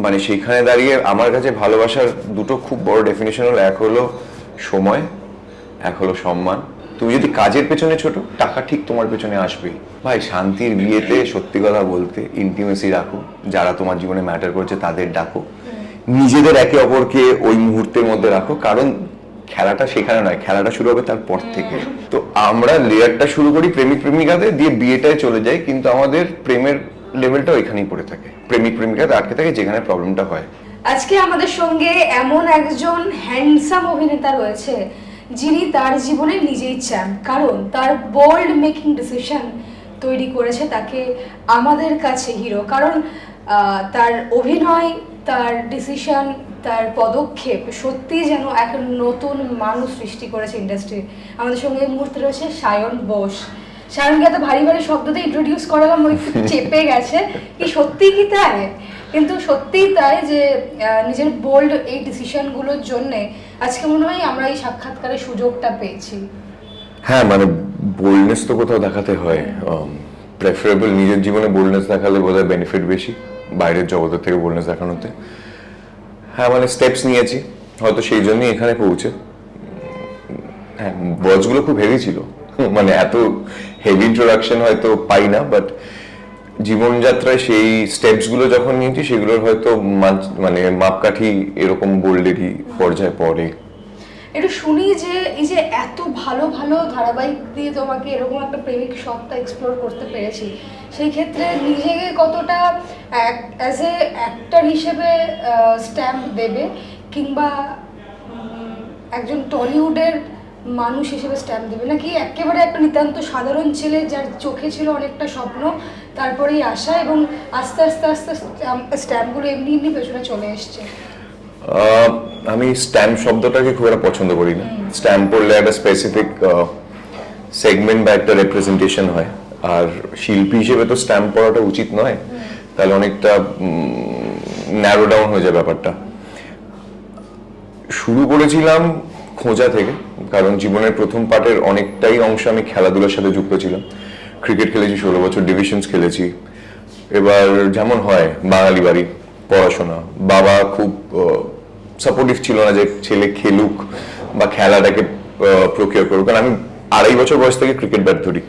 মানে সেখানে দাঁড়িয়ে আমার কাছে ভালোবাসার দুটো খুব বড় ডেফিনেশন হলো, এক হলো সময়, এক হলো সম্মান। তুমি যদি কাজের পেছনে ছোট, টাকা ঠিক তোমার পেছনে আসবেই। ভাই শান্তির বিয়েতে সত্যি কথা বলতে ইন্টিমেসি রাখো, যারা তোমার জীবনে ম্যাটার করছে তাদের ডাকো, নিজেদের একে অপরকে ওই মুহূর্তের মধ্যে রাখো, কারণ খেলাটা সেখানে নয়, খেলাটা শুরু হবে তারপর থেকে। তো আমরা লেয়ারটা শুরু করি প্রেমিক প্রেমিকাদের দিয়ে, বিয়েটায় চলে যাই, কিন্তু আমাদের প্রেমের লেভেলটা ওইখানেই পড়ে থাকে, প্রেমিক প্রেমিকাতে আটকে থাকে, যেখানে প্রবলেমটা হয়। আজকে আমাদের সঙ্গে এমন একজন হ্যান্ডসাম অভিনেতা রয়েছে যিনি তার জীবনে নিজেই চান, কারণ তার বোল্ড মেকিং ডিসিশন তৈরি করেছে তাকে আমাদের কাছে হিরো। কারণ তার অভিনয়, তার ডিসিশন, তার পদক্ষেপ সত্যি যেন এক নতুন মানুষ সৃষ্টি করেছে ইন্ডাস্ট্রি। আমাদের সঙ্গে এই মুহূর্তে রয়েছে সায়ন বোস। সায়নকে এত ভারী ভারী শব্দ দিয়ে ইন্ট্রোডিউস করালাম, ওই একটু চেপে গেছে, কি সত্যি কি তাই? কিন্তু সত্যিই তাই যে নিজের বোল্ড এই ডিসিশনগুলোর জন্যে আজকে মনে হয় আমরা এই সাক্ষাৎকারের সুযোগটা পেয়েছি। হ্যাঁ, মানে বোল্ডনেস তো কোথাও দেখাতে হয়, প্রেফারেবল নিজের জীবনে বোল্ডনেস দেখালে বোধহয় বেনিফিট বেশি বাইরের জগতের থেকে বোল্ডনেস দেখানোতে। হ্যাঁ, মানে স্টেপস নিয়েছি, হয়তো সেই জন্যই এখানে পৌঁছে। হ্যাঁ, ওয়ার্ডসগুলো খুব হেভি ছিল, মানে এত হেভি ইন্ট্রোডাকশন হয়তো পাই না, বাট জীবনযাত্রায় সেই স্টেপসগুলো যখন নিয়েছি সেগুলোর হয়তো মানে মাপকাঠি এরকম বোল্ডেরই পর্যায়ে পড়ে। একটু শুনি যে এই যে এত ভালো ভালো ধারাবাহিক দিয়ে তোমাকে এরকম একটা প্রেমিক সত্তা এক্সপ্লোর করতে পেরেছি, সেই ক্ষেত্রে নিজেকে কতটা অ্যাজ এ অ্যাক্টর হিসেবে স্ট্যাম্প দেবে, কিংবা একজন টলিউডের মানুষ হিসেবে স্ট্যাম্প দেবে, নাকি একেবারে একটা নিতান্ত সাধারণ ছেলে যার চোখে ছিল অনেকটা স্বপ্ন, তারপরেই আসা এবং আস্তে আস্তে আস্তে স্ট্যাম্পগুলো এমনি এমনি পেছনে চলে এসছে? আমি স্ট্যাম্প শব্দটাকে খুব একটা পছন্দ করি না। স্ট্যাম্প পড়লে একটা স্পেসিফিক সেগমেন্ট বা একটা রেপ্রেজেন্টেশন হয়, আর শিল্পী হিসেবে তো স্ট্যাম্প পড়াটা উচিত নয়, তাহলে অনেকটা ন্যারো ডাউন হয়ে যায় ব্যাপারটা। শুরু করেছিলাম খোঁজা থেকে, কারণ জীবনের প্রথম পার্টের অনেকটাই অংশ আমি খেলাধুলার সাথে যুক্ত ছিলাম। ক্রিকেট খেলেছি 16 বছর, ডিভিশনস খেলেছি। এবার যেমন হয় বাঙালি বাড়ি, পড়াশোনা, বাবা খুব সাপোর্টিভ ছিল না যে ছেলে খেলুক বা খেলাটাকে প্রক্রিয়া করুক, কারণ আমি 2.5 বছর বয়স থেকে ক্রিকেট ব্যাট ধরি।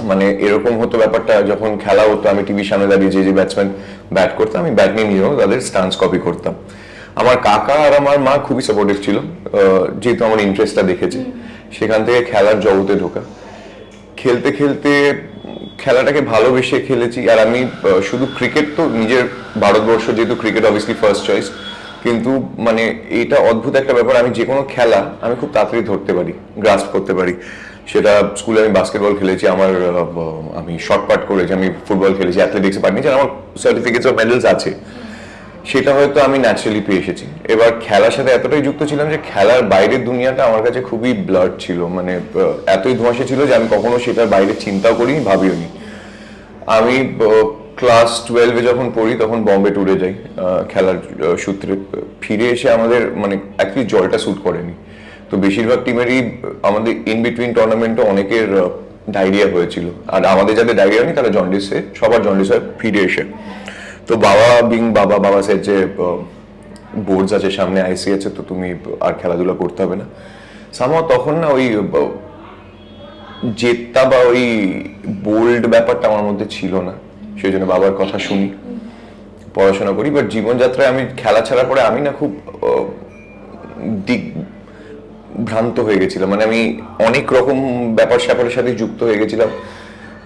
মানে এরকম হতো ব্যাপারটা, যখন খেলা হতো আমি টিভির সামনে দাঁড়িয়ে যে ব্যাটসম্যান ব্যাট করতাম, আমি ব্যাট নিয়ে নিয়েও তাদের স্টান্স কপি করতাম। আমার কাকা আর আমার মা খুবই সাপোর্টিভ ছিল, যেহেতু আমার ইন্টারেস্টটা দেখেছে, সেখান থেকে খেলার জগতে ঢোকা। খেলতে খেলতে খেলাটাকে ভালোবেসে খেলেছি। আর আমি শুধু ক্রিকেট তো, নিজের ভারতবর্ষ যেহেতু ক্রিকেট অবভিয়াসলি ফার্স্ট চয়েস, কিন্তু মানে এটা অদ্ভুত একটা ব্যাপার, আমি যে কোনো খেলা আমি খুব তাড়াতাড়ি ধরতে পারি, গ্রাস্প করতে পারি। সেটা স্কুলে আমি বাস্কেটবল খেলেছি, আমি শর্ট পাট করেছি, আমি ফুটবল খেলেছি, অ্যাথলেটিক্সে পার্ট নিয়েছি, আমার সার্টিফিকেটস অফ মেডেলস আছে। সেটা হয়তো আমি ন্যাচারালি পেয়ে এসেছি। এবার খেলার সাথে এতটাই যুক্ত ছিলাম যে খেলার বাইরের দুনিয়াটা আমার কাছে খুবই ব্লাড ছিল, মানে এতই ধোঁয়াশা ছিল যে আমি কখনো সেটার বাইরে চিন্তাও করিনি, ভাবিও নি। আমি ক্লাস 12-এ যখন পড়ি তখন বম্বে ট্যুরে যাই খেলার সূত্রে। ফিরে এসে আমাদের মানে অ্যাকচুয়ালি জলটা স্যুট করেনি, তো বেশিরভাগ টিমেরই আমাদের ইন বিটুইন টুর্নামেন্টে অনেকের ডায়রিয়া হয়েছিল, আর আমাদের যাদের ডায়রিয়া নেই তারা জন্ডিসে, সবার জন্ডিস হয় ফিরে এসে। তো বাবা স্যার যে বোর্ডস আছে সামনে, আইসি আছে, তো তুমি আর খেলাধুলা করতে হবে না। সামহাও তখন না ওই জেদটা বা ওই বোল্ড ব্যাপারটা আমার মধ্যে ছিল না, সেই জন্য বাবার কথা শুনি, পড়াশোনা করি। বাট জীবনযাত্রায় আমি খেলা ছাড়ার পরে আমি না খুব দিক ভ্রান্ত হয়ে গেছিলাম, মানে আমি অনেক রকম ব্যাপার স্যাপারের সাথে যুক্ত হয়ে গেছিলাম,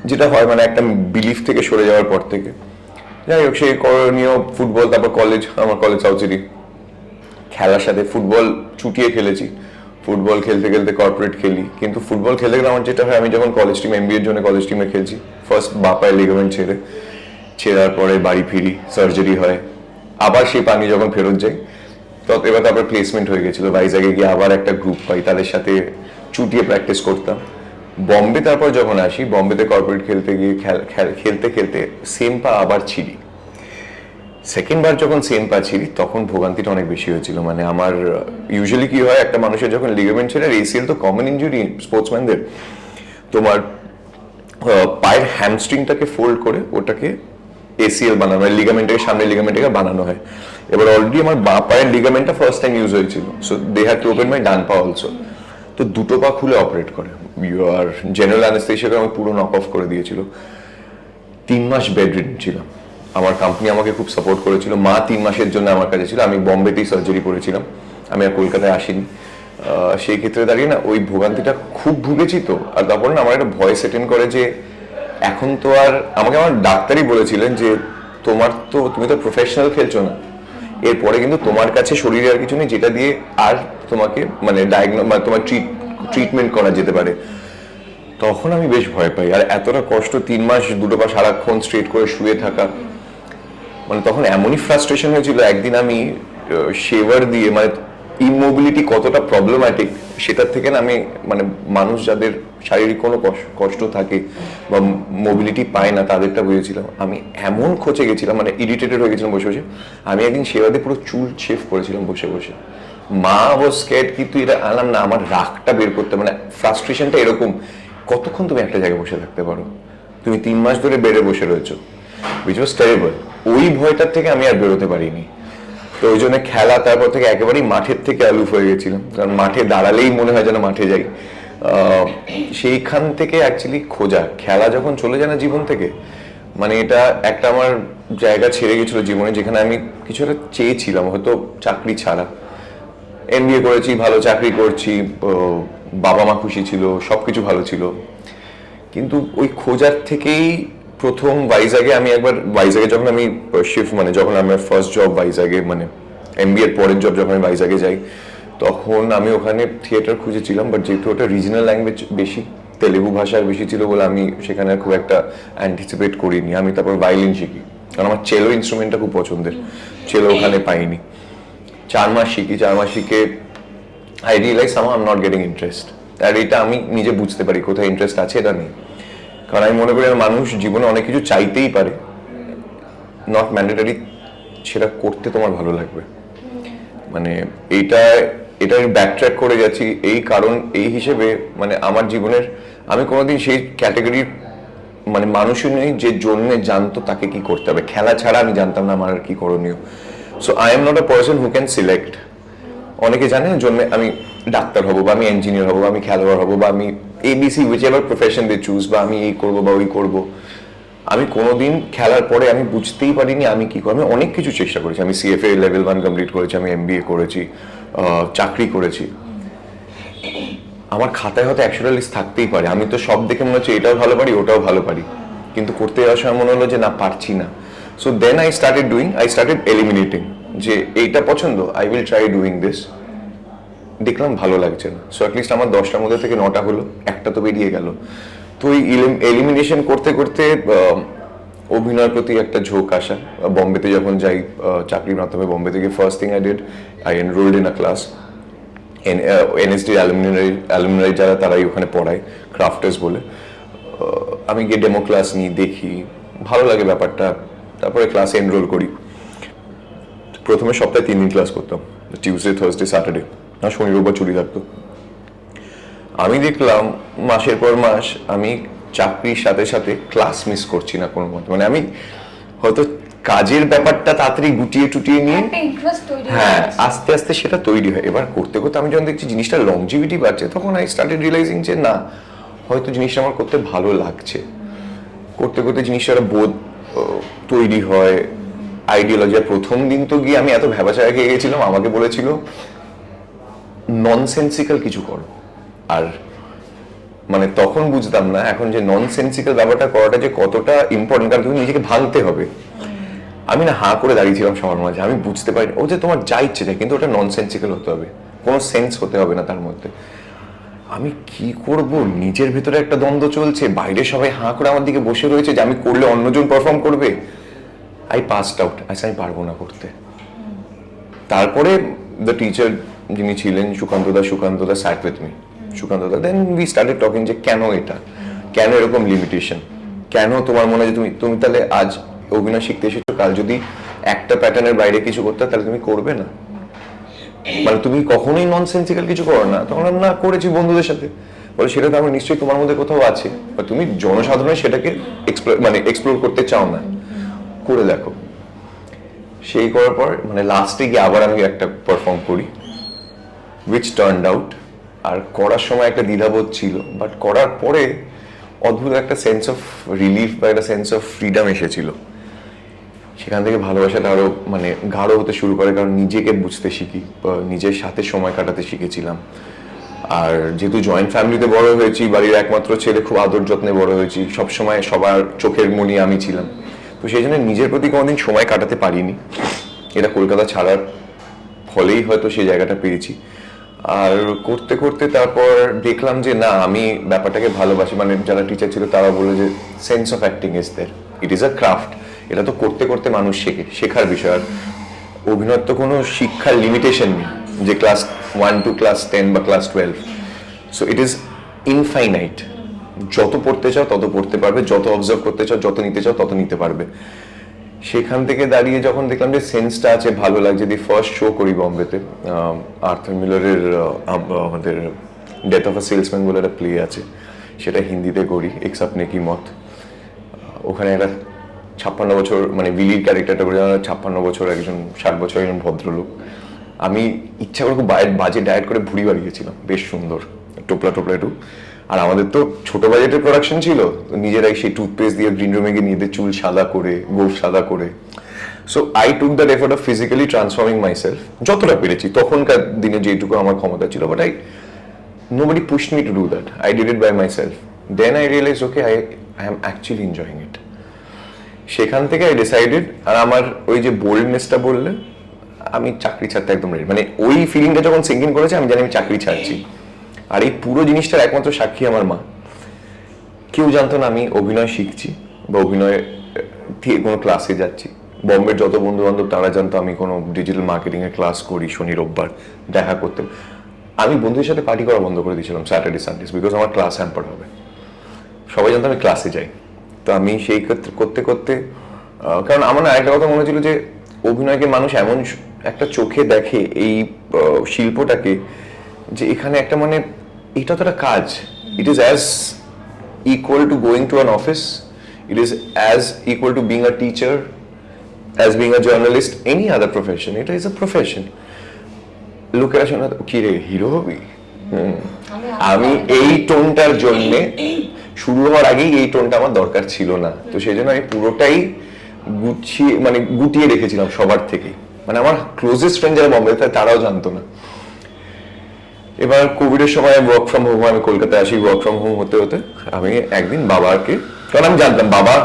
যেটা হয় মানে একটা বিলিফ থেকে সরে যাওয়ার পর থেকে। যাই হোক, সেই করণীয় ফুটবল, তারপর কলেজ, আমার কলেজ সাউথ সিটি, খেলার সাথে ফুটবল চুটিয়ে খেলেছি। ফুটবল খেলতে খেলতে কর্পোরেট খেলি, কিন্তু ফুটবল খেলতে গেলে আমার যেটা হয়, আমি যখন কলেজ টিম, এমবিএর জন্য কলেজ টিমে খেলছি, ফার্স্ট বাপায় লিগামেন্ট ছেড়ার পরে বাড়ি ফিরি, সার্জারি হয়, আবার সেই পানি যখন ফেরত যাই, এবার তারপর প্লেসমেন্ট হয়ে গেছিল ভাইজাগে গিয়ে, আবার একটা গ্রুপ পাই, তাদের সাথে চুটিয়ে প্র্যাকটিস করতাম। বম্বে তারপর যখন আসি, বম্বেতে কর্পোরেট খেলতে গিয়ে খেলতে খেলতে সেম পা আবার ছিঁড়ি। সেকেন্ড বার যখন সেম পা ছিঁড়ি তখন ভোগান্তিটা অনেক বেশি হয়েছিল। মানে আমার ইউজুয়ালি কি হয়, একটা মানুষের যখন লিগামেন্ট ছেড়ে, এসিএল তো কমন ইনজুরি স্পোর্টসম্যানদের, তোমার পায়ের হ্যামস্ট্রিংটাকে ফোল্ড করে ওটাকে ACL বানানো হয়, লিগামেন্টটাকে সামনে লিগামেন্টটাকে বানানো হয়। এবার অলরেডি আমার বাঁ পায়ের লিগামেন্টটা ফার্স্ট টাইম ইউজ হয়েছিল, so they had to open my ডান পা অলসো। তো দুটো পা খুলে অপারেট করে, আর জেনারেল অ্যানেস্থেশিয়াকে আমি পুরো নক অফ করে দিয়েছিল। 3 মাস বেড রিডেন ছিলাম। আমার কোম্পানি আমাকে খুব সাপোর্ট করেছিল, মা 3 মাসের জন্য আমার কাছে ছিল। আমি বম্বেতেই সার্জারি করেছিলাম, আমি আর কলকাতায় আসিনি। সেই ক্ষেত্রে দাঁড়িয়ে না ওই ভোগান্তিটা খুব ভুগেছি। তো আর তারপর না আমার একটা ভয় সেট ইন করে যে এখন তো আর, আমাকে আমার ডাক্তারই বলেছিলেন যে তুমি তো প্রফেশনাল খেলছো না, এরপরে কিন্তু তোমার কাছে শরীরে আর কিছু নেই যেটা দিয়ে আর তোমাকে মানে তোমার ট্রিটমেন্ট করা যেতে পারে। তখন আমি বেশ ভয় পাই, আর এতটা কষ্ট 3 মাস দুটো পা সারাক্ষণ স্ট্রেট করে শুয়ে থাকা, মানে তখন এমনই ফ্রাস্ট্রেশন হয়েছিল। একদিন আমি শেভার দিয়ে, মানে ইমোবিলিটি কতটা প্রবলেম্যাটিক সেটার থেকে না আমি, মানে মানুষ যাদের শারীরিক কোনো কষ্ট থাকে বা মোবিলিটি পায় না তাদেরটা বুঝেছিলাম। আমি এমন খচে গেছিলাম, মানে ইরিটেটেড হয়ে গেছিলাম বসে বসে। আমি একদিন শেভার দিয়ে পুরো চুল শেভ করেছিলাম বসে বসে। মা ওয়াজ স্কেয়ার্ড, কিন্তু এটা আনলাম না, আমার রাগটা বের করতে, মানে ফ্রাস্ট্রেশনটা এরকম, কতক্ষণ তুমি একটা জায়গায় বসে থাকতে পারো? তুমি 3 মাস ধরে বেডে বসে রয়েছো, উইচ ওয়াজ টেরিবল। ওই ভয়টার থেকে আমি আর বেরোতে পারিনি। তো ওই জন্য খেলা তারপর থেকে একেবারেই মাঠের থেকে আলুফ হয়ে গেছিলাম, কারণ মাঠে দাঁড়ালেই মনে হয় যেন মাঠে যাই। সেইখান থেকে অ্যাকচুয়ালি খোঁজা, খেলা যখন চলে যায় না জীবন থেকে, মানে এটা একটা আমার জায়গা ছেড়ে গেছিল জীবনে, যেখানে আমি কিছু একটা চেয়েছিলাম, হয়তো চাকরি ছাড়া। MBA করেছি, ভালো চাকরি করছি, বাবা মা খুশি ছিল, সবকিছু ভালো ছিল। কিন্তু ওই খোঁজার থেকেই প্রথম ভাইজাগে যখন আমি শিফট, মানে যখন আমার ফার্স্ট জব ভাইজাগে, মানে MBA এর পরের জব যখন আমি ভাইজাগে যাই, তখন আমি ওখানে থিয়েটার খুঁজেছিলাম, বাট যেহেতু ওটা রিজনাল ল্যাঙ্গুয়েজ বেশি, তেলেগু ভাষার বেশি ছিল বলে আমি সেখানে খুব একটা অ্যান্টিসিপেট করিনি। আমি তারপর ভায়োলিন শিখি, কারণ আমার চেলো ইনস্ট্রুমেন্টটা খুব পছন্দের, চেলো ওখানে পাইনি। 4 মাস শিখে I realise somehow I am not getting interest. আর এটা আমি নিজে বুঝতে পারি কোথায় ইন্টারেস্ট আছে, এটা নেই। কারণ আমি মনে করি মানুষ জীবনে অনেক কিছু চাইতেই পারে, নট ম্যান্ডেটরি সেটা করতে তোমার ভালো লাগবে। মানে এটার ব্যাকট্র্যাক করে যাচ্ছি এই কারণ, এই হিসেবে মানে আমার জীবনের, আমি কোনোদিন সেই ক্যাটাগরির মানে মানুষই নেই যে জন্যে জানতো তাকে কি করতে হবে। খেলা ছাড়া আমি জানতাম না আমার আর কি করণীয়। So I am not a person who can select. অনেকে জানে জন্য আমি ডাক্তার হব, বা আমি ইঞ্জিনিয়ার হব, বা আমি খেলোয়াড় হব, বা আমি ABC whichever profession they choose, বা আমি এই করবো বা ওই করবো। আমি কোনোদিন খেলার পরে আমি বুঝতেই পারিনি আমি কি করবো। আমি অনেক কিছু চেষ্টা করেছি, আমি CFA লেভেল 1 কমপ্লিট করেছি, আমি MBA করেছি, চাকরি করেছি। আমার খাতায় হয়তো 100টা লিস্ট থাকতেই পারে, আমি তো সব দেখে মনে হচ্ছে এটাও ভালো পারি ওটাও ভালো পারি, কিন্তু করতে যাওয়ার সময় মনে হলো যে না, পারছি না। So then I started eliminating, যে এইটা পছন্দ, I will try doing this. দেখলাম ভালো লাগছে না, সো অ্যাটলিস্ট আমার 10টার মধ্যে থেকে 9টা হলো, একটা তো বেরিয়ে গেল। তো এই এলিমিনেশন করতে করতে অভিনয়ের প্রতি একটা ঝোঁক আসা। বম্বেতে যখন যাই চাকরির মাধ্যমে, বম্বে থেকে first thing I enrolled in a class. NSD অ্যালুমিনাই যারা, তারাই ওখানে পড়ায়, ক্রাফটার্স বলে। আমি গিয়ে ডেমো ক্লাস নিই, দেখি, ভালো লাগে ব্যাপারটা। তারপরে ক্লাসে এনরোল করি। প্রথমে সপ্তাহে 3 দিন ক্লাস করতাম, টিউসডে, থার্সডে, স্যাটারডে, আর শনি রোববার ছুটি থাকতো। আমি দেখলাম মাসের পর মাস আমি চাকরির সাথে সাথে ক্লাস মিস করছি না কোনো মতে। মানে আমি হয়তো কাজের ব্যাপারটা তাড়াতাড়ি গুটিয়ে টুটিয়ে নিয়ে, হ্যাঁ, আস্তে আস্তে সেটা তৈরি হয়। এবার করতে করতে আমি যখন দেখছি জিনিসটা লংজিভিটি বাড়ছে, তখন আই স্টার্টেড রিয়েলাইজিং যে না, হয়তো জিনিসটা আমার করতে ভালো লাগছে। করতে করতে জিনিসটা বোধ তৈরি হয়, আইডিওলজি। প্রথম দিন তো গিয়ে আমি এত ভ্যাবাচারা খেয়ে গেছিলাম, আমাকে বলেছিল ননসেন্সিক্যাল কিছু করো। আর মানে তখন বুঝতাম না এখন যে ননসেন্সিক্যাল ব্যাপারটা করাটা যে কতটা ইম্পর্টেন্ট, কারণ তুমি নিজেকে ভাঙতে হবে। আমি না হাঁ করে দাঁড়িয়েছিলাম সবার মাঝে, আমি বুঝতে পারিনি ও যে তোমার যা ইচ্ছে চাই, কিন্তু ওটা ননসেন্সিক্যাল হতে হবে, কোনো সেন্স হতে হবে না তার মধ্যে। আমি কি করব, নিজের ভেতরে একটা দ্বন্দ্ব চলছে, বাইরে সবাই হাঁ করে আমার দিকে বসে রয়েছে যে আমি করলে অন্যজন পারফর্ম করবে। আই পাসড আউট, আচ্ছা আমি পারবো না করতে। তারপরে দ্য টিচার যিনি ছিলেন, Sukanta da sat with me. Sukanta da, then we started talking যে কেন এটা, কেন এরকম লিমিটেশন, কেন তোমার মনে হয় যে তুমি তাহলে আজ অভিনয় শিখতে এসেছো, কাল যদি একটা প্যাটার্নের বাইরে কিছু করতে তাহলে তুমি করবে না, মানে তুমি কখনোই ননসেন্সিক্যাল কিছু করো না। তখন না, করেছি বন্ধুদের সাথে। বলে সেটা তো আমার নিশ্চয়ই তোমার মধ্যে কোথাও আছে, বা তুমি জনসাধারণের সেটাকে এক্সপ্লোর করতে চাও না। করে দেখো। সেই করার পর মানে লাস্টে গিয়ে আবার আমি একটা পারফর্ম করি, উইচ টার্নড আউট। আর করার সময় একটা দ্বিধাবোধ ছিল, বাট করার পরে অদ্ভুত একটা সেন্স অফ রিলিফ বা একটা সেন্স অফ ফ্রিডম এসেছিল। সেখান থেকে ভালোবাসাটা আরো মানে গাঢ় হতে শুরু করে, কারণ নিজেকে বুঝতে শিখি, নিজের সাথে সময় কাটাতে শিখেছিলাম। আর যেহেতু জয়েন্ট ফ্যামিলিতে বড় হয়েছি, বাড়ির একমাত্র ছেলে, খুব আদর যত্নে বড় হয়েছি, সবসময় সবার চোখের মণি আমি ছিলাম। তো সেই জন্য নিজের প্রতি কোনোদিন সময় কাটাতে পারিনি। এটা কলকাতা ছাড়ার ফলেই হয়তো সেই জায়গাটা পেয়েছি। আর করতে করতে তারপর দেখলাম যে না, আমি ব্যাপারটাকে ভালোবাসি। মানে যারা টিচার ছিল তারা বলে যে sense of acting is there, it is a craft. এটা তো করতে করতে মানুষ শেখার বিষয়। আর অভিনয় তো কোনো শিক্ষার লিমিটেশন নেই যে ক্লাস 1 to ক্লাস 10 বা class 12। So it is infinite. যত পড়তে চাও তত পড়তে পারবে, যত অবজার্ভ করতে চাও, যত নিতে চাও তত নিতে পারবে। সেখান থেকে দাঁড়িয়ে যখন দেখলাম যে সেন্সটা আছে, ভালো লাগছে, দি ফার্স্ট শো করি বম্বেতে। আর্থার মিলারের আমাদের ডেথ অফ আ সেলসম্যান বলে একটা প্লে আছে, সেটা হিন্দিতে করি, এক সাপনে কি মত। ওখানে একটা 56 বছর মানে বিলির ক্যারেক্টারটা করে 56 বছর একজন 60 বছর একজন ভদ্রলোক। আমি ইচ্ছা করে খুব বাজে ডায়েট করে ভুঁড়ি বাড়িয়েছিলাম, বেশ সুন্দর টোপলা টোপলা একটু। আর আমাদের তো ছোট বাজেটের প্রোডাকশন ছিল, তো নিজেরাই সেই টুথপেস্ট দিয়ে গ্রিন রুমে গিয়ে নিজেদের চুল সাদা করে, গোফ সাদা করে। So I took that effort of physically transforming myself যতটা পেরেছি তখনকার দিনে, যেটুকু আমার ক্ষমতা ছিল। But nobody pushed me to do that. I did it by myself. Then I realized, okay, I am actually enjoying it. সেখান থেকে আই ডিসাইডেড, আর আমার ওই যে বোল্ডনেসটা বললে, আমি চাকরি ছাড়তে একদম রেডি। মানে ওই ফিলিংটা যখন সিঙ্কিং করেছে, আমি জানি আমি চাকরি ছাড়ছি। আর এই পুরো জিনিসটার একমাত্র সাক্ষী আমার মা। কেউ জানতো না আমি অভিনয় শিখছি বা অভিনয় কোনো ক্লাসে যাচ্ছি। বম্বের যত বন্ধু বান্ধব তারা জানতো আমি কোনো ডিজিটাল মার্কেটিং এর ক্লাস করি, শনি রোববার দেখা করতে। আমি বন্ধুদের সাথে পার্টি করা বন্ধ করে দিয়েছিলাম স্যাটারডে সানডেস, বিকজ আমার ক্লাস হ্যাম্পার হবে। সবাই জানতো আমি ক্লাসে যাই। তো আমি সেই ক্ষেত্রে করতে করতে, কারণ আমার না একটা কথা মনে ছিল যে অভিনয়কে মানুষ এমন একটা চোখে দেখে, এই শিল্পটাকে, যে এখানে একটা মানে এটা তো একটা কাজ। It is as equal to going to an office, it is as equal to being a teacher, as being a journalist, any other profession. এটা ইজ আ প্রফেশন। লোকেরা শোনা কি রে হিরো হবি, আমি এই টোনটার জন্য শুরু হওয়ার আগেই এই টোনটা আমার দরকার ছিল না। তো সেই জন্য আমি পুরোটাই গুটিয়ে রেখেছিলাম সবার থেকে। মানে আমার ক্লোজেস্ট ফ্রেন্ড যারা বম্বেতে তারাও জানতো না। এবার কোভিডের সময় ওয়ার্ক ফ্রম হোম, আমি কলকাতায় আসি। ওয়ার্ক ফ্রম হোম হতে হতে আমি একদিন বাবাকে, কারণ আমি জানতাম বাবা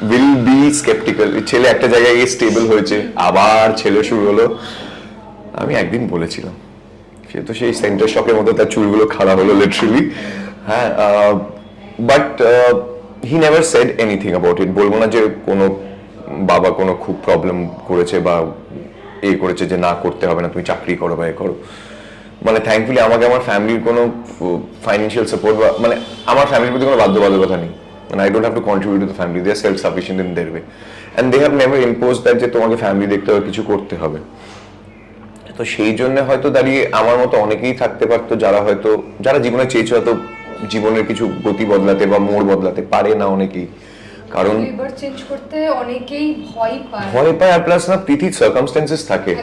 উইল বি স্কেপটিক্যাল, ছেলে একটা জায়গায় গিয়ে স্টেবল হয়েছে, আবার ছেলে শুরু হলো। আমি একদিন বলেছিলাম, সে তো সেই সেন্টার শকের মতো তার চুলগুলো খাড়া হলো লিটারালি। হ্যাঁ, but he never shed anything about it. বলবো না যে কোনো বাবা কোনো খুব প্রবলেম করেছে বা করেছে যে না করতে হবে না, তুমি চাকরি করো বা করো। মানে থ্যাঙ্কফুলি আমাকে আমার ফ্যামিলির কোনো ফাইন্যান্সিয়াল সাপোর্ট বা মানে আমার ফ্যামিলির প্রতি কোনো বাধ্যবাধকতা নেই। মানে I don't have to contribute to the family, they are self sufficient in their way, and they have never impose that যে তোমাকে ফ্যামিলি দেখতে হবে, কিছু করতে হবে। তো সেই জন্য হয়তো দাঁড়িয়ে আমার মতো অনেকেই থাকতে পারতো যারা জীবনে চেয়েছে হয়তো জীবনের কিছু গতি বদলাতে বা মোড় বদলাতে পারে না অনেকেই, কারণ এবার চেঞ্জ করতে অনেকেই ভয় পায়। আর প্লাস না পৃথিবীর সার্কামস্ট্যান্সেস থাকে।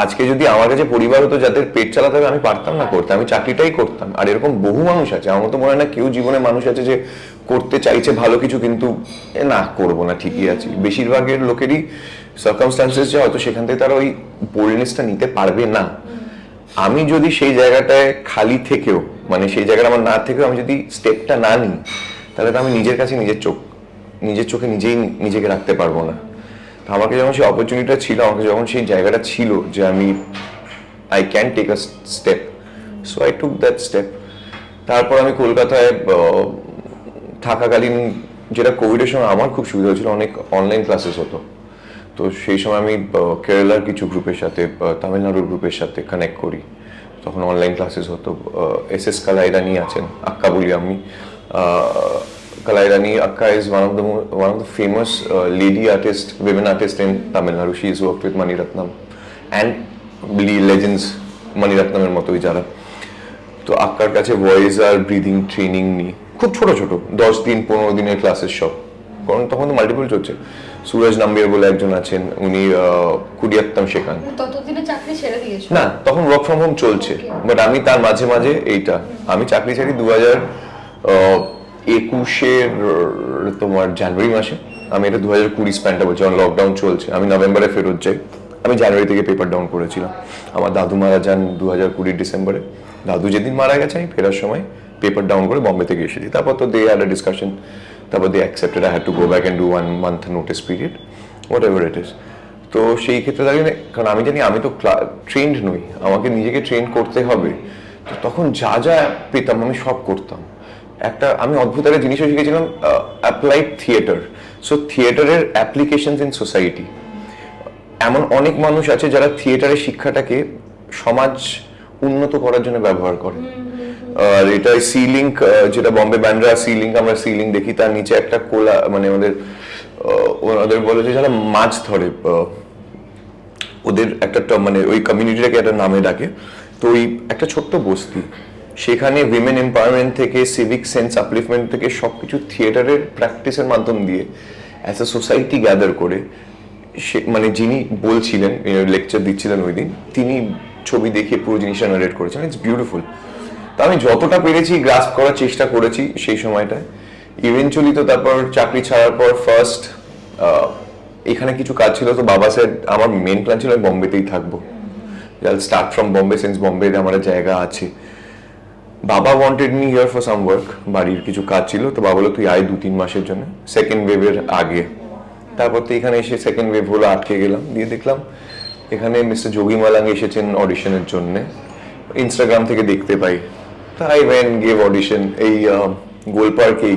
আজকে যদি আমার কাছে পরিবার হতো যাদের পেট চালাতে হবে, আমি পারতাম না করতে, আমি চাকরিটাই করতাম। আর এরকম বহু মানুষ আছে, আমার তো মনে হয় না কেউ জীবনে মানুষ আছে যে করতে চাইছে ভালো কিছু কিন্তু না করবো না, ঠিকই আছে। বেশিরভাগের লোকেরই সার্কামস্ট্যান্সেস যে হয়তো সেখান থেকে তারা ওই বোল্ডনেসটা নিতে পারবে না। আমি যদি সেই জায়গাটায় খালি থেকেও, মানে সেই জায়গাটা আমার না থেকেও আমি যদি স্টেপটা না নিই, তাহলে তো আমি নিজের কাছে নিজের চোখে নিজেকে রাখতে পারবো না। তো আমাকে যখন সেই অপরচুনিটিটা ছিল, আমাকে যখন সেই জায়গাটা ছিল যে আমি I can take a step, so I took that step. তারপর আমি কলকাতায় থাকাকালীন, যেটা কোভিডের সময় আমার খুব সুবিধা হয়েছিল, অনেক অনলাইন ক্লাসেস হতো। তো সেই সময় আমি কেরালার কিছু গ্রুপের সাথে, তামিলনাড়ুর গ্রুপের সাথে কানেক্ট করি। তখন অনলাইন ক্লাসেস হতো। SS কালাইরানি আছেন, আক্কা বলি আমি। Kalairani Akka is one of the famous lady artist, women artist in Tamil Nadu. She has worked with Mani Ratnam and legends Mani Ratnam এর মতোই যারা। তো আক্কার কাছে ভয়েস আর ব্রিদিং ট্রেনিং নিই, খুব ছোট ছোট 10 দিন 15 দিনের ক্লাসের সব, কারণ তখন তো মাল্টিপল চলছে। সুরজ নাম্বিয়ার বলে একজন আছেন, উনি কুডিয়াত্তম শেখান। ততদিনে চাকরি ছেড়ে দিয়েছো? না, তখন ওয়ার্ক ফ্রম হোম চলছে, বাট আমি তার মাঝে মাঝে এইটা, আমি চাকরি ছাড়ি 2021-এর তোমার জানুয়ারি মাসে। আমি এটা 2020 স্প্যানটা বলছি, আমার লকডাউন চলছে, আমি নভেম্বরে ফেরত যাই, আমি জানুয়ারি থেকে পেপার ডাউন করেছিলাম। আমার দাদু মারা যান 2020 ডিসেম্বরে। দাদু যেদিন মারা গেছে আমি ফেরার সময় পেপার ডাউন করে বম্বে থেকে এসেছি। তারপর তো দে হ্যাড আ ডিসকাশন, তারপর they accepted I had to go back and do 1 month notice period, whatever it is. তো সেই ক্ষেত্রে দাঁড়িয়ে, কারণ আমি জানি আমি তো ট্রেন্ড নই, আমাকে নিজেকে ট্রেন করতে হবে। তো তখন যা যা পেতাম আমি সব করতাম। একটা আমি অদ্ভুত একটা জিনিসও শিখেছিলাম, অ্যাপ্লাইড থিয়েটার। সো থিয়েটারের অ্যাপ্লিকেশনস ইন সোসাইটি। এমন অনেক মানুষ আছে যারা থিয়েটারের শিক্ষাটাকে সমাজ উন্নত করার জন্য ব্যবহার করে। আর এটা সি লিঙ্ক, যেটা বম্বে ব্যান্ড্রা সি লিঙ্ক, আমরা সি লিঙ্ক দেখি, তার নিচে একটা কোলা, মানে ওনাদের বলে যে যারা মাছ ধরে, ওদের একটা মানে ওই কমিউনিটিটাকে একটা নামে ডাকে। তো ওই একটা ছোট্ট বস্তি, সেখানে উইমেন এম্পাওয়ারমেন্ট থেকে সিভিক সেন্স আপলিফমেন্ট থেকে সবকিছু থিয়েটারের প্র্যাকটিসের মাধ্যম দিয়ে অ্যাজ এ সোসাইটি গ্যাদার করে, সে মানে যিনি বলছিলেন, লেকচার দিচ্ছিলেন ওই দিন, তিনি ছবি দেখিয়ে পুরো জিনিসটা নারেট করেছেন। It's beautiful. তা আমি যতটা পেরেছি গ্রাস্প করার চেষ্টা করেছি সেই সময়টায়। ইভেনচুয়ালি তো তারপর চাকরি ছাড়ার পর ফার্স্ট এখানে কিছু কাজ ছিল, তো বাবা স্যার, আমার মেন প্ল্যান ছিল আমি বম্বেতেই থাকবো, start from Bombay, since Bombay আমার জায়গা আছে। বাবা wanted me here for some work, বাড়ির কিছু কাজ ছিল, তো বাবা বললো তুই আয় 2-3 মাসের জন্য, সেকেন্ড ওয়েভের আগে। তারপর তো এখানে এসে সেকেন্ড ওয়েভ হলো, আটকে গেলাম। দিয়ে দেখলাম এখানে মিস্টার যোগী মালাং এসেছেন অডিশনের জন্য, ইনস্টাগ্রাম থেকে দেখতে পাই। তাই ওয়েন গেভ অডিশন এই গোলপার্কে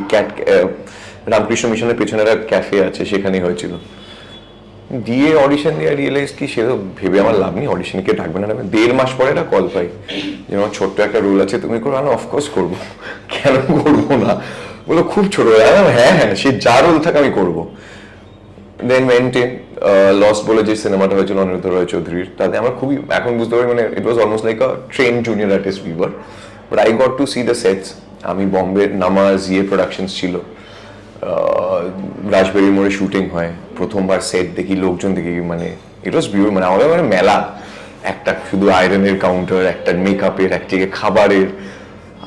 রামকৃষ্ণ মিশনের পেছনে একটা ক্যাফে আছে, সেখানেই হয়েছিল। দিয়ে অডিশন দিয়ে রিয়েলাইজ কি সে তো ভেবে আমার লাভ নেই, অডিশনকে ডাকবে না। 1.5 মাস পরে একটা কল পাই যে আমার ছোট্ট একটা রোল আছে, তুমি করো। আমি অফকোর্স করবো, কেন করবো না? বলো খুব ছোট, হ্যাঁ হ্যাঁ, সে যা রোল থাকে আমি করবো। দেন মেনটেন লস্ট বলে যে সিনেমাটা হয়েছিল অনিরুদ্ধ রয় চৌধুরীর, তাতে আমার খুবই এখন বুঝতে পারি, মানে it was almost like a train junior artist we were, but I got to see the sets. আমি বম্বের নামাজ প্রোডাকশনস ছিল, রাজবেরি মোড়ে শুটিং হয়, প্রথমবার সেট দেখি, লোকজন দেখি, মানে ইট ওয়াজ বিউটিফুল। মানে আমাদের মানে মেলা, একটা শুধু আয়রনের কাউন্টার, একটা মেকআপের, একদিকে খাবারের,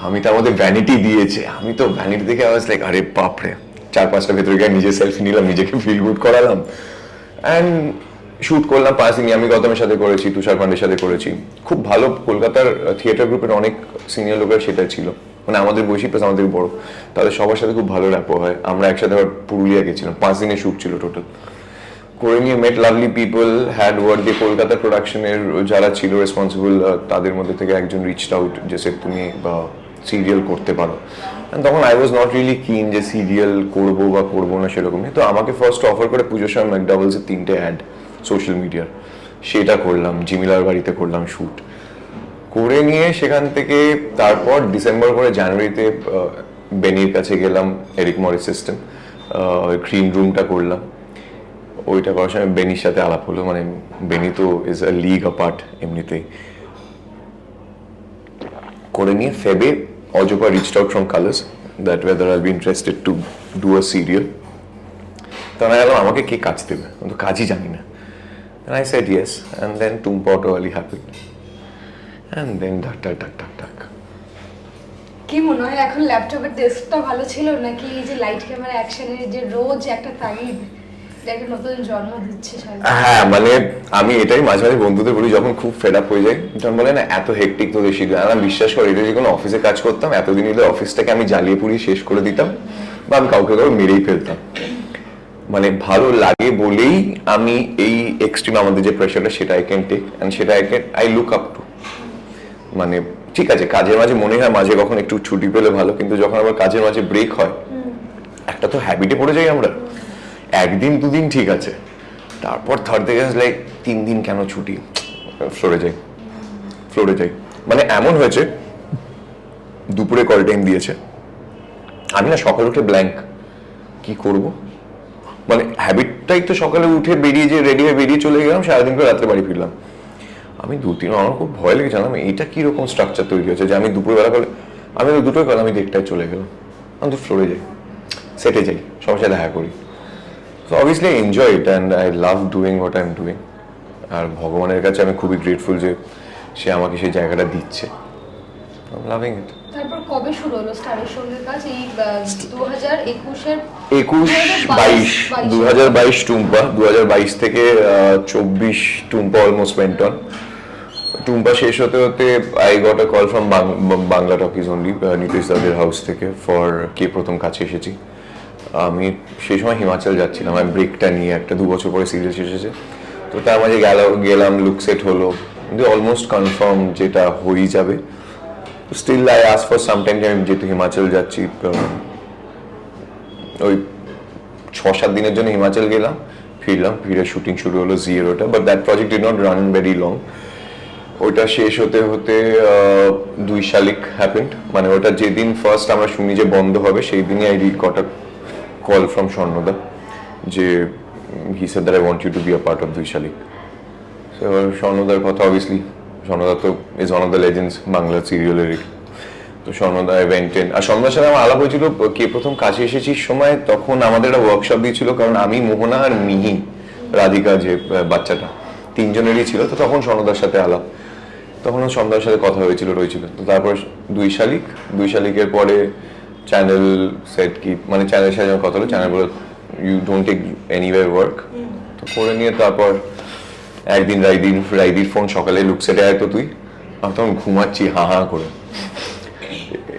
আমি তার মধ্যে ভ্যানিটি দিয়েছে, আমি তো ভ্যানিটি দেখে আওয়াজ লাইক আরে বাপরে। 4-5টা ভেতরে গিয়ে নিজে সেলফি নিলাম, নিজেকে ফিল গুড করালাম, অ্যান্ড শুট করলাম। পাসিনি আমি গৌতমের সাথে করেছি, তুষার পান্ডের সাথে করেছি। খুব ভালো কলকাতার থিয়েটার গ্রুপের অনেক সিনিয়র লোকের সেটা ছিল, মানে আমাদের বয়সী প্লাস আমাদের বড়, তাদের সবার সাথে খুব ভালো র্যাপো হয়। আমরা একসাথে আবার পুরুলিয়া গেছিলাম, 5 দিনের শুট ছিল টোটাল। করে নিয়ে মেট লাভলি পিপল, হ্যাড ওয়ার্ক দিয়ে কলকাতা প্রোডাকশনের যারা ছিল রেসপন্সিবল, তাদের মধ্যে থেকে একজন রিচড আউট যে স্যার তুমি বা সিরিয়াল করতে পারো। তখন আই ওয়াজ নট রিয়েলি কিন যে সিরিয়াল করবো বা করবো না সেরকমই। তো আমাকে ফার্স্ট অফার করে পুজোর সময় ম্যাকডাবলসের 3টে অ্যাড সোশ্যাল মিডিয়ার, সেটা করলাম, জিমিলার বাড়িতে করলাম শ্যুট। করে নিয়ে সেখান থেকে তারপর ডিসেম্বর করে জানুয়ারিতে বেনির কাছে গেলাম, এরিক মরিস সিস্টেম, গ্রিন রুমটা করলাম। ওইটা করার সময় বেনির সাথে আলাপ হলো, মানে বেনি তো ইজ আ লিগ অ্যাপার্ট এমনিতেই। করে নিয়ে ফেবে অজপা reached out from Colors that whether I be interested to do a serial. তখন আমি বললাম আমাকে কে কাজ দেবে, আমি তো কাজই জানি না। And I said yes, and then Tumpa Auto happened, and then dak. কি মনে হয় এখন ল্যাপটপের ডেস্কটা ভালো ছিল নাকি এই যে লাইট ক্যামেরা অ্যাকশনের যে রোজ একটা তাগিদ, একটা নতুন জন্ম দিচ্ছে? হ্যাঁ, মানে আমি এটাই মাঝে মাঝে বন্ধুদের বলি, যখন খুব ফেড আপ হয়ে যায়, তখন বলে না এত হেক্টিক তো বেশি। আমি বিশ্বাস করি, এটা যে কোনো অফিসে কাজ করতাম, এতদিন হলে অফিসটাকে আমি জ্বালিয়ে পুড়িয়ে শেষ করে দিতাম, বা আমি কাউকে মেরেই ফেলতাম। মানে ভালো লাগে বলেই আমি এই এক্সট্রিম আমাদের যে প্রেশারটা, সেটা আই ক্যান টেক, অ্যান্ড সেটা আই লুক আপ টু। মানে ঠিক আছে, কাজের মাঝে মনে হয় মাঝে কখন একটু ছুটি পেলে ভালো, কিন্তু যখন আবার কাজের মাঝে ব্রেক হয়, একটা তো হ্যাবিটে পড়ে যাই আমরা। 1-2 দিন ঠিক আছে, তারপর থার্ড থেকে লাইক 3 দিন কেন ছুটি, ফ্লোরে যাই। মানে এমন হয়েছে, দুপুরে কল টাইম দিয়েছে, আমি না সকালে উঠে ব্ল্যাঙ্ক, কি করব, মানে হ্যাবিটটাই তো সকালে উঠে বেরিয়ে যে রেডি হয়ে বেরিয়ে চলে গেলাম, সারাদিন করে রাত্রে বাড়ি ফিরলাম। আমি 2-3 আমার খুব ভয় লেগে জানলাম এইটা কিরকম স্ট্রাকচার তৈরি হয়েছে, যে আমি দুপুরবেলা করে আমি তো দুটোই করলাম, আমি 1:30টায় চলে গেলাম, আমি তো ফ্লোরে যাই, সেটে যাই, সবার সাথে দেখা করি। So obviously I enjoy it and I love doing what I am doing. আর ভগবানের কাছে আমি খুবই গ্রেটফুল যে সে আমাকে সেই জায়গাটা দিচ্ছে। আই এম লাভিং ইট। তারপর কবে শুরু হলো স্টারের সঙ্গে কাজ? এই 2021-এর 2022 টুম্পা, 2022 থেকে 24 Tumpa almost went on. Tumpa শেষ হতে হতে I got a call from Bangla Talkies only, Nitish দাদের হাউস থেকে, ফর কে প্রথম কাছে এসেছি। আমি সেই সময় হিমাচল যাচ্ছিলাম, আমি ব্রেকটা নিয়ে, একটা 2 বছর পরে সিরিয়াল শেষ হয়েছে, তো তার মাঝে গেলাম, লুক সেট হলো, কিন্তু অলমোস্ট কনফার্ম যেটা হয়েই যাবে। Still I ask for some time, আমি যেহেতু হিমাচল যাচ্ছি, ওই 6-7 দিনের জন্য হিমাচল গেলাম, ফিরে শুটিং শুরু হলো জিরোটা, but that project did not run very long. ওইটা শেষ হতে হতে 2 শালিক হ্যাপেন্ড, মানে ওটা যেদিন ফার্স্ট আমরা শুনি যে বন্ধ হবে, সেই দিনই I got a call from Swarnada যে he said that I want you to be a part of 2 Shalik. So স্বর্ণদার কথা, অবভিয়াসলি স্বর্ণদা তো is one of the legends Bangla সিরিয়ালের। তো স্বর্ণদা ইভেন্টেন, আর স্বর্ণদার সাথে আমার আলাপ হয়েছিল কে প্রথম কাছে এসেছি সময়, তখন আমাদের একটা ওয়ার্কশপ দিয়েছিল, কারণ আমি, মোহনা আর মিহি, রাধিকা যে বাচ্চাটা, 3 জনেরই ছিল। তো তখন স্বর্ণদার সাথে আলাপ, তখন স্বর্ণদার সাথে কথা রয়েছিল। তো তারপর 2 শালিকের পরে চ্যানেল সেট কি, মানে চ্যানেলের সাথে যখন কথা হলো, চ্যানেল বলে you don't take anyway work, তো করে নিয়ে তারপর একদিন রাইদির ফোন, সকালে লুক সেটে আয় তো তুই, আমি তখন ঘুমাচ্ছি হা করে,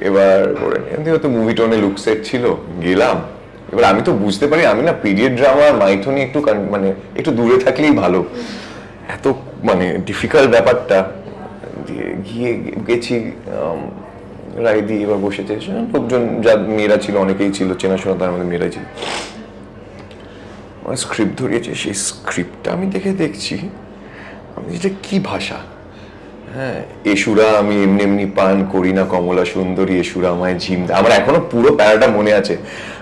এবার করে নিয়ে তো মুভি টোনে লুক সেট ছিল, গেলাম। এবার আমি তো বুঝতে পারি আমি না পিরিয়ড ড্রামা মাইথনি মানে একটু দূরে থাকলেই ভালো, এত মানে ডিফিকাল্ট ব্যাপারটা দিয়ে গেছি। রাইদি এবার বসেছে, লোকজন যা মেয়েরা ছিল, অনেকেই ছিল চেনাশোনা, তার মধ্যে মেয়েরাই ছিল। স্ক্রিপ্ট ধরিয়েছে, সেই স্ক্রিপ্টটা আমি দেখছি আমি যেটা কি ভাষা, হ্যাঁ, এসুরা আমি এমনি পান করি না কমলা সুন্দরী, এসুরা আমায় ঝিম, আমার এখনো পুরো প্যারাটা মনে আছে।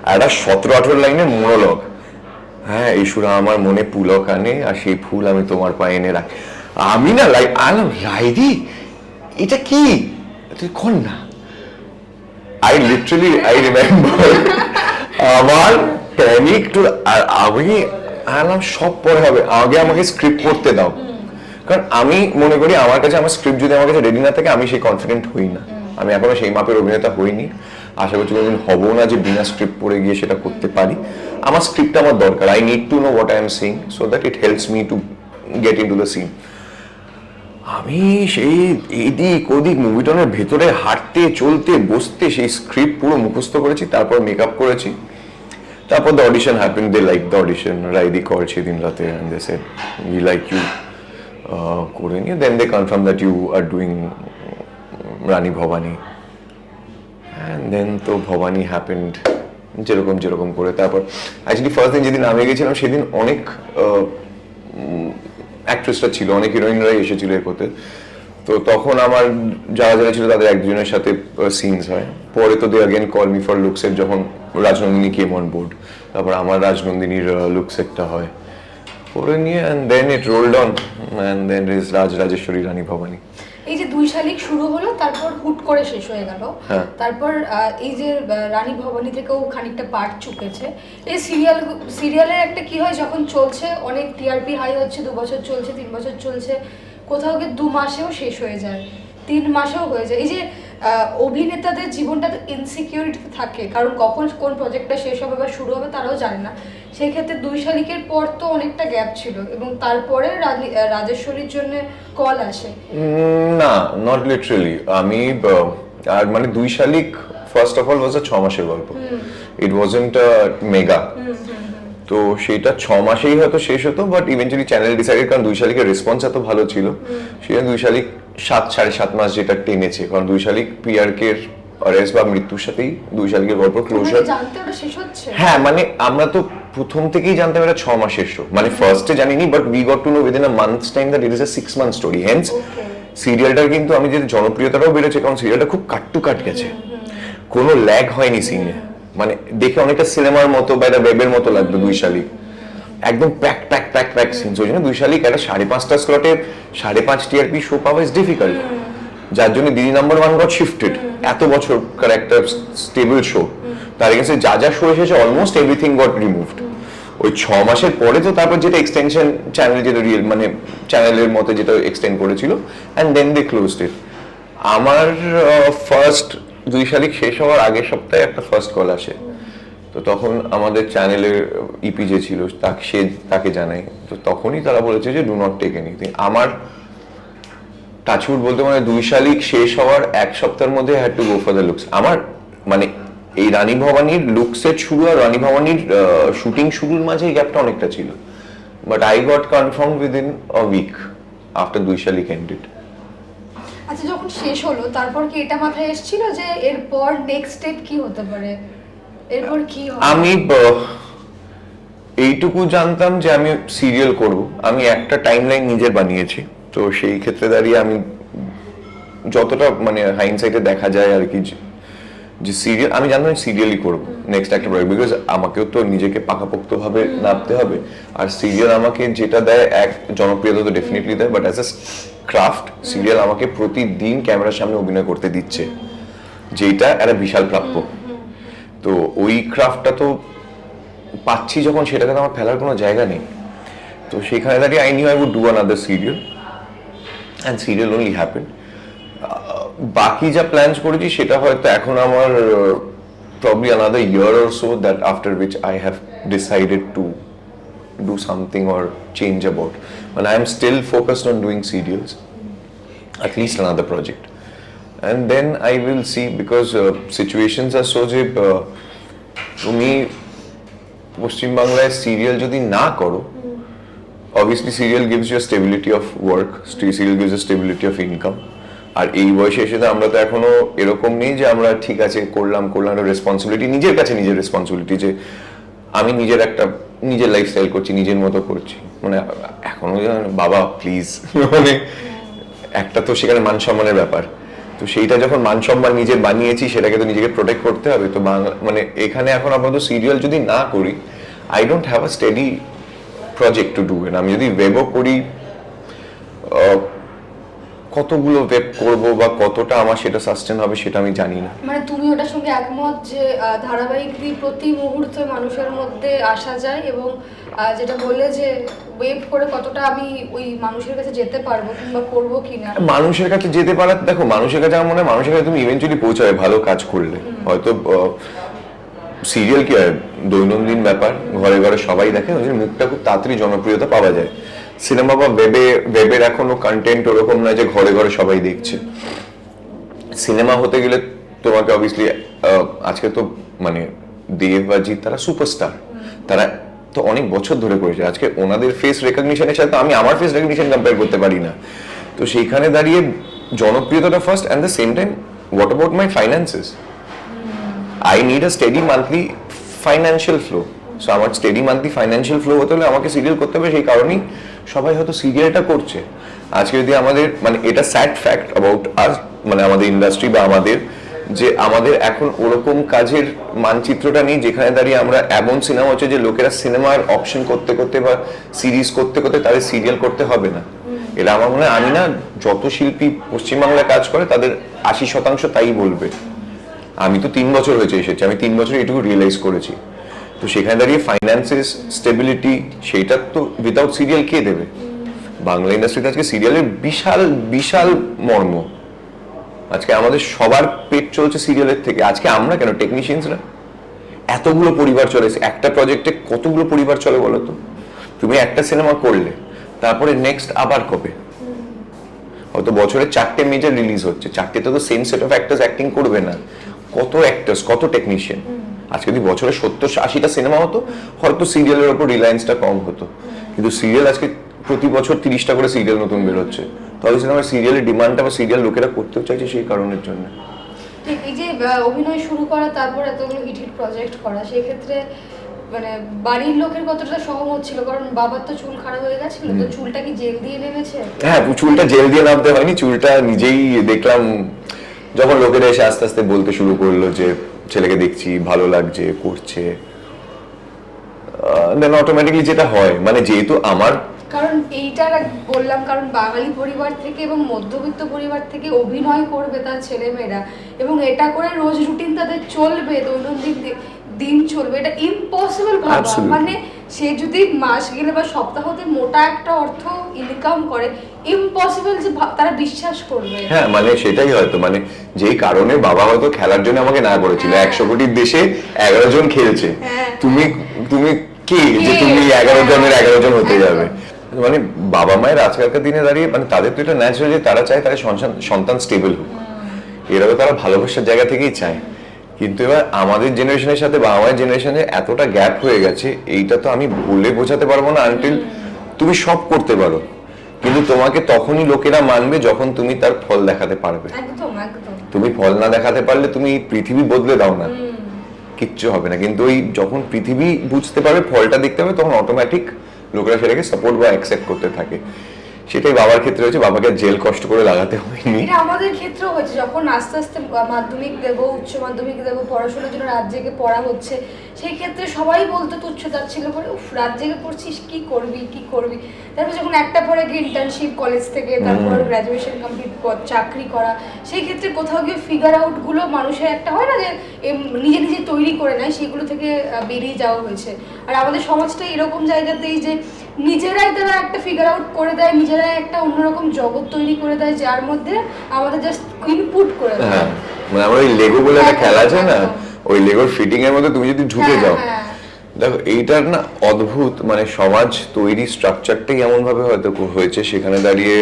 আর একটা 17-18 লাইনের মোনোলগ, হ্যাঁ, এসুরা আমার মনে পুলক আনে, আর সেই ফুল আমি তোমার পায়ে এনে রাখি। আমি না রাইদি এটা কি, তুই কর না। আই রিমেম্বার আমার প্যানিক টু, আর আমি আলাম সব পরে হবে, আগে আমাকে স্ক্রিপ্ট পড়তে দাও, কারণ আমি মনে করি আমার কাছে আমার স্ক্রিপ্ট যদি আমার কাছে রেডি না থাকে, আমি সেই কনফিডেন্ট হই না। আমি এখনো সেই মাপের অভিনেতা হইনি, আশা করছি কোনোদিন হবো না যে বিনা স্ক্রিপ্ট পড়ে গিয়ে সেটা করতে পারি। আমার স্ক্রিপ্টটা আমার দরকার, I need to know what I am saying so that it helps me to get into the scene. আমি সেই এদিক ওদিক মুভিটনের ভেতরে হাঁটতে চলতে বসতে সেই স্ক্রিপ্ট পুরো মুখস্থ করেছি, তারপর মেকআপ করেছি, তারপর the audition happen, they like the audition, রাইদি কর সেদিন রাতে, and they said we like you, করে নিয়ে then they confirm that you are doing Rani Bhabani, and then তো ভবানী হ্যাপেন্ড যেরকম করে। তারপর অ্যাকচুয়ালি ফার্স্ট দিন যেদিন আমি গেছিলাম, সেদিন অনেক অ্যাক্ট্রেসরা ছিল, অনেক হিরোইনরাই এসেছিল এ করতে। তো তখন আমার যারা ছিল তাদের একজনের সাথে সিনস হয়, পরে তো they again call me for look set, যখন রাজনন্দিনী কেম অন বোর্ড, তারপর আমার রাজনন্দিনীর লুক সেটটা হয়, করে নিয়ে and then it rolled on, and then is Rajeshwari Rani Bhabani. এই যে 2 শালিক শুরু হলো, তারপর হুট করে শেষ হয়ে গেল, তারপর এই যে রানী ভবানী থেকেও খানিকটা পার্ট চুকেছে। এই সিরিয়ালের একটা কি হয়, যখন চলছে অনেক টিআরপি হাই হচ্ছে, 2 বছর চলছে, 3 বছর চলছে, কোথাও গিয়ে 2 মাসেও শেষ হয়ে যায়, 3 মাসেও হয়ে যায়। এই যে অভিনেতাদের জীবনটা তো ইনসিকিউরিটিতে থাকে, কারণ কখন কোন প্রজেক্টটা শেষ হবে বা শুরু হবে তারাও জানে না। সেই ক্ষেত্রে 2 শালিকের পর তো অনেকটা গ্যাপ ছিল, এবং তারপরে রাজেশ্বরীর জন্য কল আসে। না, নট লিটারালি। আমি আর মানে 2 শালিক ফার্স্ট অফ অল ওয়াজ আ 6 মাসের গল্প, ইট ওয়াজন্ট আ মেগা। তো সেটা 6 মাসেই হয়তো শেষ হতো, বাট ইভেন্চুয়ালি চ্যানেল ডিসাইডেড, কারণ 2 শালিকের রেসপন্স এত ভালো ছিল, সেটা 2 শালিক 7-7.5 মাস যেটা টেনেছে, কারণ 2 শালিক পিআরকে অরেস্ট বা মৃত্যুর সাথেই 2 শালিকের গল্প ক্লোজার। হ্যাঁ, মানে আমরা তো প্রথম থেকেই জানতাম এটা 6 মাসের শো, মানে ফার্স্টে জানিনি, but we got to know within a months time that it is a 6 month story. Hence সিরিয়ালটার কিন্তু আমি যে জনপ্রিয়তাটাও বেড়েছে, কারণ সিরিয়ালটা খুব কাট টু কাট গেছে, কোনো ল্যাগ হয়নি সিনে, মানে দেখে অনেকটা সিনেমার মতো বা একটা ওয়েবের মতো লাগতো 2 শালিক, একদম প্যাক সিন। ওই জন্য 2 শালিক একটা 5.5টা স্লটে 5.5 টিআরপি শো পাওয়া ইজ ডিফিকাল্ট, যার জন্য দিদি নাম্বার 1 গট শিফটেড। এত বছরকার একটা স্টেবল শো, তার এগেন্সে যা শো এসেছে অলমোস্ট এভরিথিং গট রিমুভড। ওই 6 মাসের পরে তো তারপর যেটা এক্সটেনশন চ্যানেল, যেটা রিয়েল মানে চ্যানেলের মতো যেটা এক্সটেন্ড করেছিল, অ্যান্ড দেন দে ক্লোজড ইট। আমার ফার্স্ট 2 শালিক শেষ হওয়ার আগের সপ্তাহে একটা ফার্স্ট কল আসে। তো তখন আমাদের চ্যানেলের ইপি যে ছিল তাকে জানাই, তো তখনই তারা বলেছে যে ডু নট টেক এনিথিং। আমার টাচউড বলতে মানে 2 শালিক শেষ হওয়ার 1 সপ্তাহের মধ্যে had to go for the looks. আমার মানে এই রানী ভবানীর লুকসের শুরু আর রানী ভবানীর শুটিং শুরুর মাঝে এই গ্যাপটা অনেকটা ছিল, but I got confirm within a week after 2 Shalik ended. আচ্ছা, যখন শেষ হলো তারপর কি এটা মাথায় এসেছিল যে এরপর নেক্সট স্টেপ কি হতে পারে, এরপর কি হবে? আমি এইটুকু জানতাম যে আমি সিরিয়াল করব। আমি একটা টাইমলাইন নিজের বানিয়েছি, তো সেই ক্ষেত্রে দাঁড়িয়ে আমি যতটা মানে হাইন্ডসাইটে দেখা যায় আর কি, যে সিরিয়াল আমি জানতাম সিরিয়ালই করবো নেক্সট একটা প্রজেক্ট, বিকজ আমাকেও তো নিজেকে পাকাপোক্তভাবে নামতে হবে। আর সিরিয়াল আমাকে যেটা দেয়, এক জনপ্রিয়তা তো ডেফিনেটলি দেয়, but as a craft serial আমাকে প্রতিদিন ক্যামেরার সামনে অভিনয় করতে দিচ্ছে, যেটা একটা বিশাল প্রাপ্য। তো ওই ক্রাফটটা তো পাচ্ছি যখন, সেটাকে তো আমার ফেলার কোনো জায়গা নেই। তো সেখানে দাঁড়িয়ে I knew I would do another serial, and serial only happen. বাকি যা প্ল্যানস করেছি সেটা হয়তো এখন আমার probably another year or so, that after which I have decided to do something or change about. But I am still focused on doing serials, at least another project, and then I will see, because situations are so যে তুমি পশ্চিম বাংলায় serial যদি না করো, obviously serial gives you a stability of work, serial gives you stability of income. আর এই বয়সে এসে তো আমরা তো এখনো এরকম নেই যে আমরা ঠিক আছে করলাম রেসপন্সিবিলিটি নিজের কাছে, নিজের রেসপন্সিবিলিটি যে আমি নিজের লাইফস্টাইল করছি, নিজের মতো করছি। মানে এখনো বাবা প্লিজ, মানে একটা তো সেখানে মান সম্মানের ব্যাপার। তো সেইটা যখন মান সম্মান নিজের বানিয়েছি, সেটাকে তো নিজেকে প্রোটেক্ট করতে হবে। তো মানে এখানে এখন আপাতত সিরিয়াল যদি না করি, I don't have a steady project to do it. আমি যদি ওয়েবও করি, কতগুলো ওয়েব করব বা কতটা আমার সেটা সাস্টেন হবে সেটা আমি জানি না। মানে তুমি ওটার সঙ্গে একমত যে ধারাবাহিকভাবে প্রতি মুহূর্তে মানুষের মধ্যে আসা যায়, এবং যেটা বললে যে ওয়েব করে কতটা আমি ওই মানুষের কাছে যেতে পারবো কিংবা করবো কিনা। মানুষের কাছে যেতে পারা, দেখো মানুষের কাছে আমার মনে হয় মানুষের কাছে তুমি ইভেন্চুয়ালি পৌঁছাবে ভালো কাজ করলে। হয়তো সিরিয়াল কি হয়, দৈনন্দিন ব্যাপার, ঘরে ঘরে সবাই দেখে, ওই জন্য মুখটা খুব তাড়াতাড়ি জনপ্রিয়তা পাওয়া যায়। সিনেমা বা ওয়েবের এখনো কন্টেন্ট ওরকম নয় যে ঘরে ঘরে সবাই দেখছে। সিনেমা হতে গেলে তোমাকে অবভিয়াসলি আজকে তো মানে দেব বা জিৎ তারা সুপারস্টার, তারা তো অনেক বছর ধরে করেছে। আজকে ওনাদের ফেস রেকগনিশনের সাথে আমি আমার ফেস রেকগনিশন কম্পেয়ার করতে পারি না। তো সেইখানে দাঁড়িয়ে জনপ্রিয়তাটা first, and the same time what about my finances? I need a steady monthly financial flow. So আমার স্টেডি মান্থলি ফাইন্যান্সিয়াল ফ্লো হতে হলে আমাকে সিরিয়াল করতে হবে। সেই কারণেই সবাই হয়তো সিরিয়ালটা করছে। আজকে যদি আমাদের মানে এটা স্যাড ফ্যাক্ট অ্যাবাউট আস, মানে আমাদের ইন্ডাস্ট্রি বা আমাদের, যে আমাদের এখন ওরকম কাজের মানচিত্রটা নেই যেখানে দাঁড়িয়ে আমরা এমন সিনেমা হচ্ছে যে লোকেরা সিনেমার অপশন করতে করতে বা সিরিজ করতে করতে তাদের সিরিয়াল করতে হবে না। এটা আমার মনে হয়, আমি না যত শিল্পী পশ্চিমবাংলায় কাজ করে তাদের 80% তাই বলবে। আমি তো 3 বছর হয়েছে এসেছি, আমি 3 বছর এটুকু রিয়েলাইজ করেছি। তো সেখানে দাঁড়িয়ে ফাইন্যান্সেস স্টেবিলিটি সেইটা তো উইদাউট সিরিয়াল কে দেবে? বাংলা ইন্ডাস্ট্রিতে আজকে সিরিয়ালের বিশাল বিশাল মর্ম। আজকে আমাদের সবার পেট চলছে সিরিয়ালের থেকে। আজকে আমরা কেন, টেকনিশিয়ানসরা এতগুলো পরিবার চলেছে একটা প্রজেক্টে, কতগুলো পরিবার চলে বলো তো? তুমি একটা সিনেমা করলে তারপরে নেক্সট আবার কবে? হয়তো বছরে 4টে মেজর রিলিজ হচ্ছে, 4টেতে তো same set of actors acting করবে না। কত অ্যাক্টরস, কত টেকনিশিয়ান। আজকে যদি বছরে 70-80টা সিনেমা হতো, হয়তো সিরিয়ালের উপর রিলায়েন্সটা কম হতো। কিন্তু সিরিয়াল আজকে প্রতি বছর 30টা করে সিরিয়াল নতুন বেরোচ্ছে। তবে সিনেমার সিরিয়ালের ডিমান্ডটা বা সিরিয়াল লোকেরা করতেও চাইছে সেই কারণের জন্য। ঠিক, এই যে অভিনয় শুরু করা, তারপর এতগুলো হিট প্রজেক্ট করা, সেই ক্ষেত্রে মানে বাড়ির লোকের কতটা সহমত ছিল? কারণ বাবার তো চুল খারাপ হয়ে গেছিল, তো চুলটা কি জেল দিয়ে নেমেছে? হ্যাঁ, চুলটা জেল দিয়ে নামতে হয়নি। চুলটা নিজেই দেখলাম যখন লোকেরা এসে আস্তে আস্তে বলতে শুরু করলো যে ছেলেকে দেখছি ভালো লাগছে, করছে, দেন অটোমেটিকলি যেটা হয়, মানে যেহেতু আমার, কারণ এইটার বললাম, কারণ বাঙালি পরিবার থেকে এবং মধ্যবিত্ত পরিবার থেকে অভিনয় করবে তার ছেলেমেয়েরা, এবং এটা করে রোজ রুটিন তাদের চলবে, দৈনন্দিন দিন চলবে, এটা ইম্পসিবল ভাবা। মানে সে যদি মাস গেলে বা সপ্তাহতে মোটা একটা অর্থ ইনকাম করে, ইম্পসিবল যে তারা বিশ্বাস করবে। হ্যাঁ মানে সেটাই হয়তো, মানে যেই কারণে বাবা হয়তো খেলার জন্য আমাকে না করেছিল, 100 কোটির দেশে 11 জন খেলছে, তুমি তুমি কি যে তুমি 11 জনের 11 জন হতে যাবে? মানে বাবা মায়ের আজকালকার দিনে দাঁড়িয়ে মানে তাদের তো এটা ন্যাচারাল যে তারা চায় তাদের সন্তান স্টেবল হোক, এরাও তারা ভালোবাসার জায়গা থেকেই চায়। কিন্তু এবার আমাদের জেনারেশনের সাথে বাবা মায়ের জেনারেশনে এতটা গ্যাপ হয়ে গেছে, এইটা তো আমি বলে বোঝাতে পারবো না আনটিল তুমি সব করতে পারো, কিন্তু তোমাকে তখনই লোকেরা মানবে যখন তুমি তার ফল দেখাতে পারবে। একদম একদম। তুমি ফল না দেখাতে পারলে তুমি পৃথিবী বদলে দাও না, কিচ্ছু হবে না। কিন্তু ওই যখন পৃথিবী বুঝতে পারবে, ফলটা দেখতে হবে, তখন অটোমেটিক লোকেরা সেটাকে সাপোর্ট বা অ্যাকসেপ্ট করতে থাকে। সেটাই বাবার ক্ষেত্রে হয়েছে, বাবাকে জেল কষ্ট করে লাগাতে হয়নি। এটা আমাদের ক্ষেত্রেও হয়েছে, যখন আস্তে আস্তে মাধ্যমিক দেবো, উচ্চ মাধ্যমিক দেবো, পড়াশোনার জন্য রাত জেগে পড়া হচ্ছে, সেই ক্ষেত্রে সবাই বলতো তুচ্ছতাচ্ছিল করে, উফ রাত জেগে পড়ছিস, কি করবি কি করবি। তারপর যখন একটা পরে গিয়ে ইন্টার্নশিপ কলেজ থেকে, তারপর গ্রাজুয়েশন কমপ্লিট, চাকরি করা, সেই ক্ষেত্রে কোথাও গিয়ে ফিগার আউট গুলো মানুষের একটা হয় না যে নিজে নিজে তৈরি করে নেয়, সেগুলো থেকে বেরিয়ে যাওয়া হয়েছে। আর আমাদের সমাজটা এরকম জায়গাতেই যে নিজেরাই তারা একটা ফিগার আউট করে দেয়, নিজেরাই একটা অন্যরকম জগৎ তৈরি করে দেয়, যার মধ্যে আমাদের জাস্ট ইনপুট করে দেয়। হ্যাঁ মানে আমরা ওই লেগো বলে একটা খেলা আছে না, ওই লেগোর ফিটিং এর মধ্যে তুমি যদি ঢুকে যাও, দেখো এইটার না অদ্ভুত, মানে সমাজ তৈরি স্ট্রাকচারটাই এমন ভাবে হয়তো হয়েছে, সেখানে দাঁড়িয়ে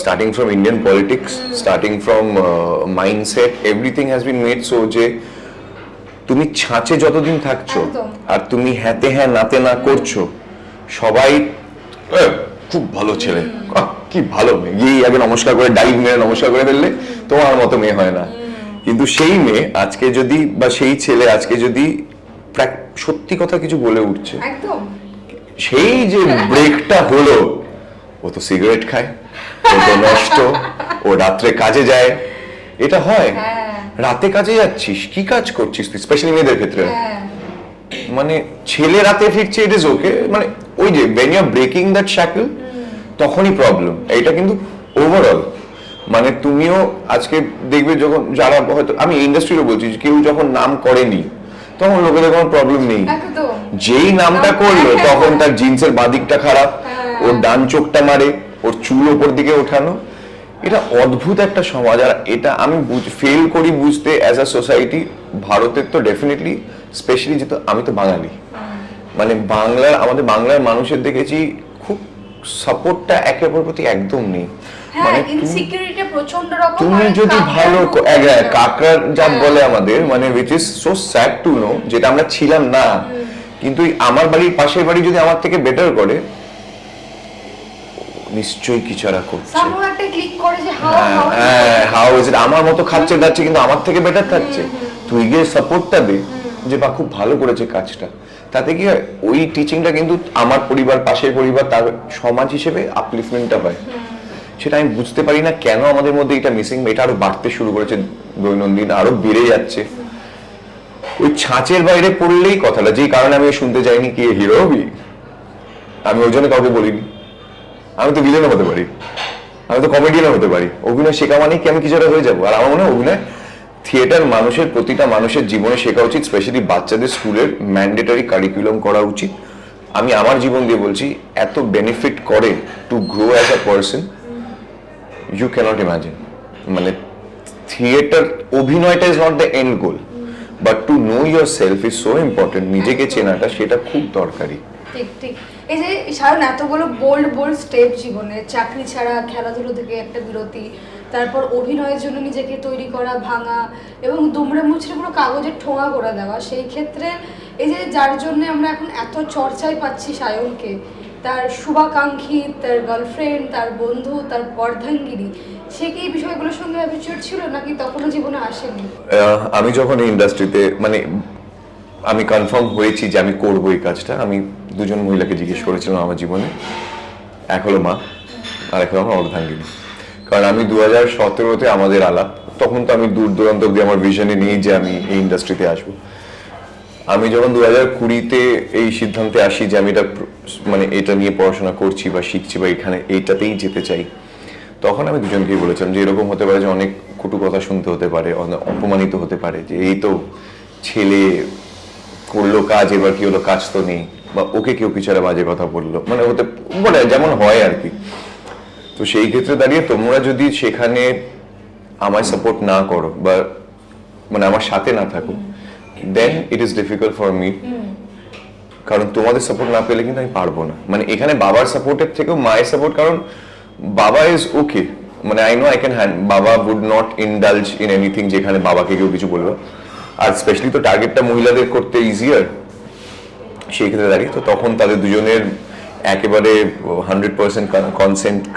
starting from Indian politics, starting from mindset, everything has been made so যে তুমি ছাঁচে যতদিন থাকছো আর তুমি হ্যাঁতে হ্যাঁ নাতে না করছো, সবাই খুব ভালো ছেলে, কি ভালো মেয়ে, গিয়ে আগে নমস্কার করে ডাইভ মেরে নমস্কার করে ফেললে তোমার মতো মেয়ে হয় না। কিন্তু সেই মেয়ে আজকে যদি, বা সেই ছেলে আজকে যদি সত্যি কথা কিছু বলে উঠছে, সেই যে ব্রেকটা হলো, ও তো সিগারেট খায়, ও তো নষ্ট, ও রাত্রে কাজে যায়, এটা হয়। রাতে কাজে যাচ্ছিস, কি কাজ করছিস তুই, স্পেশালি মেয়েদের ক্ষেত্রে, মানে ছেলে রাতে ফিরছে, ইট ইজ ওকে, মানে ওই যে when you are breaking that shackle, তখনই প্রবলেম। এটা কিন্তু ওভারঅল, মানে তুমিও আজকে দেখবে যখন যারা হয়তো, আমি ইন্ডাস্ট্রিরও বলছি, কেউ যখন নাম করেনি তখন লোকেদের কোনো প্রবলেম নেই, যেই নামটা করলো তখন তার জিন্সের বাদিকটা খারাপ, ওর ডান চোখটা মারে, ওর চুল ওপর দিকে ওঠানো, এটা অদ্ভুত একটা সমাজ। আর এটা আমি ফেল করি বুঝতে অ্যাজ আ সোসাইটি, ভারতের তো ডেফিনেটলি, স্পেশালি যেহেতু আমি তো বাঙালি, মানে বাংলার, আমাদের বাংলার মানুষের দেখেছি খুব সাপোর্টটা একে অপরের প্রতি একদম নেই। মানে তুমি যদি ভালো কাকড়ার জাত বলে আমাদের, মানে which is so sad to know, যেটা আমরা ছিলাম না, কিন্তু আমার বাড়ির পাশের বাড়ি যদি আমার থেকে বেটার করে, নিশ্চয়ই কিছু একটা করছে, হাউ ইজ ইট, আমার মতো খাচ্ছে দাচ্ছে কিন্তু আমার থেকে বেটার থাকছে, তুই গিয়ে সাপোর্টটা দে যে বা খুব ভালো করেছে কাজটা, তাতে কি হয় ওই টিচিংটা কিন্তু আমার পরিবার, পাশের পরিবার, তার সমাজ হিসেবে আপলিফমেন্টটা হয়। সেটা আমি বুঝতে পারি না কেন আমাদের মধ্যে এটা মিসিং, এটা আরো বাড়তে শুরু করেছে দৈনন্দিন, আরো বেড়ে যাচ্ছে। ওই ছাঁচের বাইরে পড়লেই কথাটা, যেই কারণে আমি শুনতে চাইনি কি হিরো হবি, আমি ওই জন্য কাউকে বলিনি, আমি তো ভিলেনও হতে পারি, আমি তো কমেডিয়ানও হতে পারি, অভিনয় শেখা মানে কি আমি কিছু একটা হয়ে যাবো। আর আমার মনে হয় অভিনয়, থিয়েটার মানুষের, প্রতিটা মানুষের জীবনে শেখা উচিত, স্পেশালি বাচ্চাদের স্কুলের ম্যান্ডেটরি কারিকুলাম করা উচিত। আমি আমার জীবন দিয়ে বলছি, এত বেনিফিট করে to grow as a person, you can't imagine. মানে থিয়েটার, অভিনয়টা is not the end goal, but to know your self is so important, নিজেকে চেনাটা সেটা খুব দরকারি। ঠিক ঠিক। এই যে সায়ন এতগুলো বোল্ড বোল্ড স্টেপ জীবনে, চাকরি ছাড়া, খেলাধুলো থেকে একটা বিরতি, তারপর অভিনয়ের জন্য নিজেকে তৈরি করা, ভাঙা, এবং দুমড়ে মুচড়ে পুরো কাগজের ঠোঙা করে দেওয়া, সেই ক্ষেত্রে এই যে যার জন্য আমরা এখন এত চর্চায় পাচ্ছি সায়নকে, তার শুভাকাঙ্ক্ষী, তার গার্লফ্রেন্ড, তার বন্ধু, তার অর্ধাঙ্গিনী, সে কি এই বিষয়গুলোর সঙ্গে অ্যাবিচুয়েট ছিল নাকি তখনও জীবনে আসেনি? আমি যখন এই ইন্ডাস্ট্রিতে, মানে আমি কনফার্ম হয়েছি যে আমি করবো এই কাজটা, আমি দুজন মহিলাকে জিজ্ঞেস করেছিলাম আমার জীবনে, এক হলো মা, আর এক হলো আমার অর্ধাঙ্গিনী। কারণ আমি 2017-তে আমাদের আলাপ, তখন তো আমি দূর দূরান্ত অব্দি আমার ভিশনে নেই যে আমি এই ইন্ডাস্ট্রিতে আসবো। আমি যখন 2020-তে এই সিদ্ধান্তে আসি যে আমি এটা, মানে এটা নিয়ে পড়াশোনা করছি বা শিখছি বা এখানে এইটাতেই যেতে চাই, তখন আমি দুজনকেই বলেছিলাম যে এরকম হতে পারে যে অনেক কটু কথা শুনতে হতে পারে, অপমানিত হতে পারে, যে এই তো ছেলে করলো কাজ, এবার কি হলো, কাজ তো নেই, বা ওকে কেউ পিছনে বাজে কথা বললো, মানে হতে বলে যেমন হয় আর কি। তো সেই ক্ষেত্রে দাঁড়িয়ে তোমরা যদি সেখানে আমায় সাপোর্ট না করো বা মানে আমার সাথে না থাকো, then it is difficult for me, কারণ তোমাদের সাপোর্ট না পেলে কিন্তু আমি পারবো না। মানে এখানে বাবার সাপোর্টের থেকেও মায়ের সাপোর্ট, কারণ বাবা ইজ ওকে, মানে I know I can hand, বাবা would not indulge in anything যেখানে বাবাকে কেউ কিছু বলবে। আর স্পেশালি তো টার্গেটটা মহিলাদের করতে ইজিয়ার সেই ক্ষেত্রে দাঁড়িয়ে, তো তখন তাদের দুজনের একেবারে 100%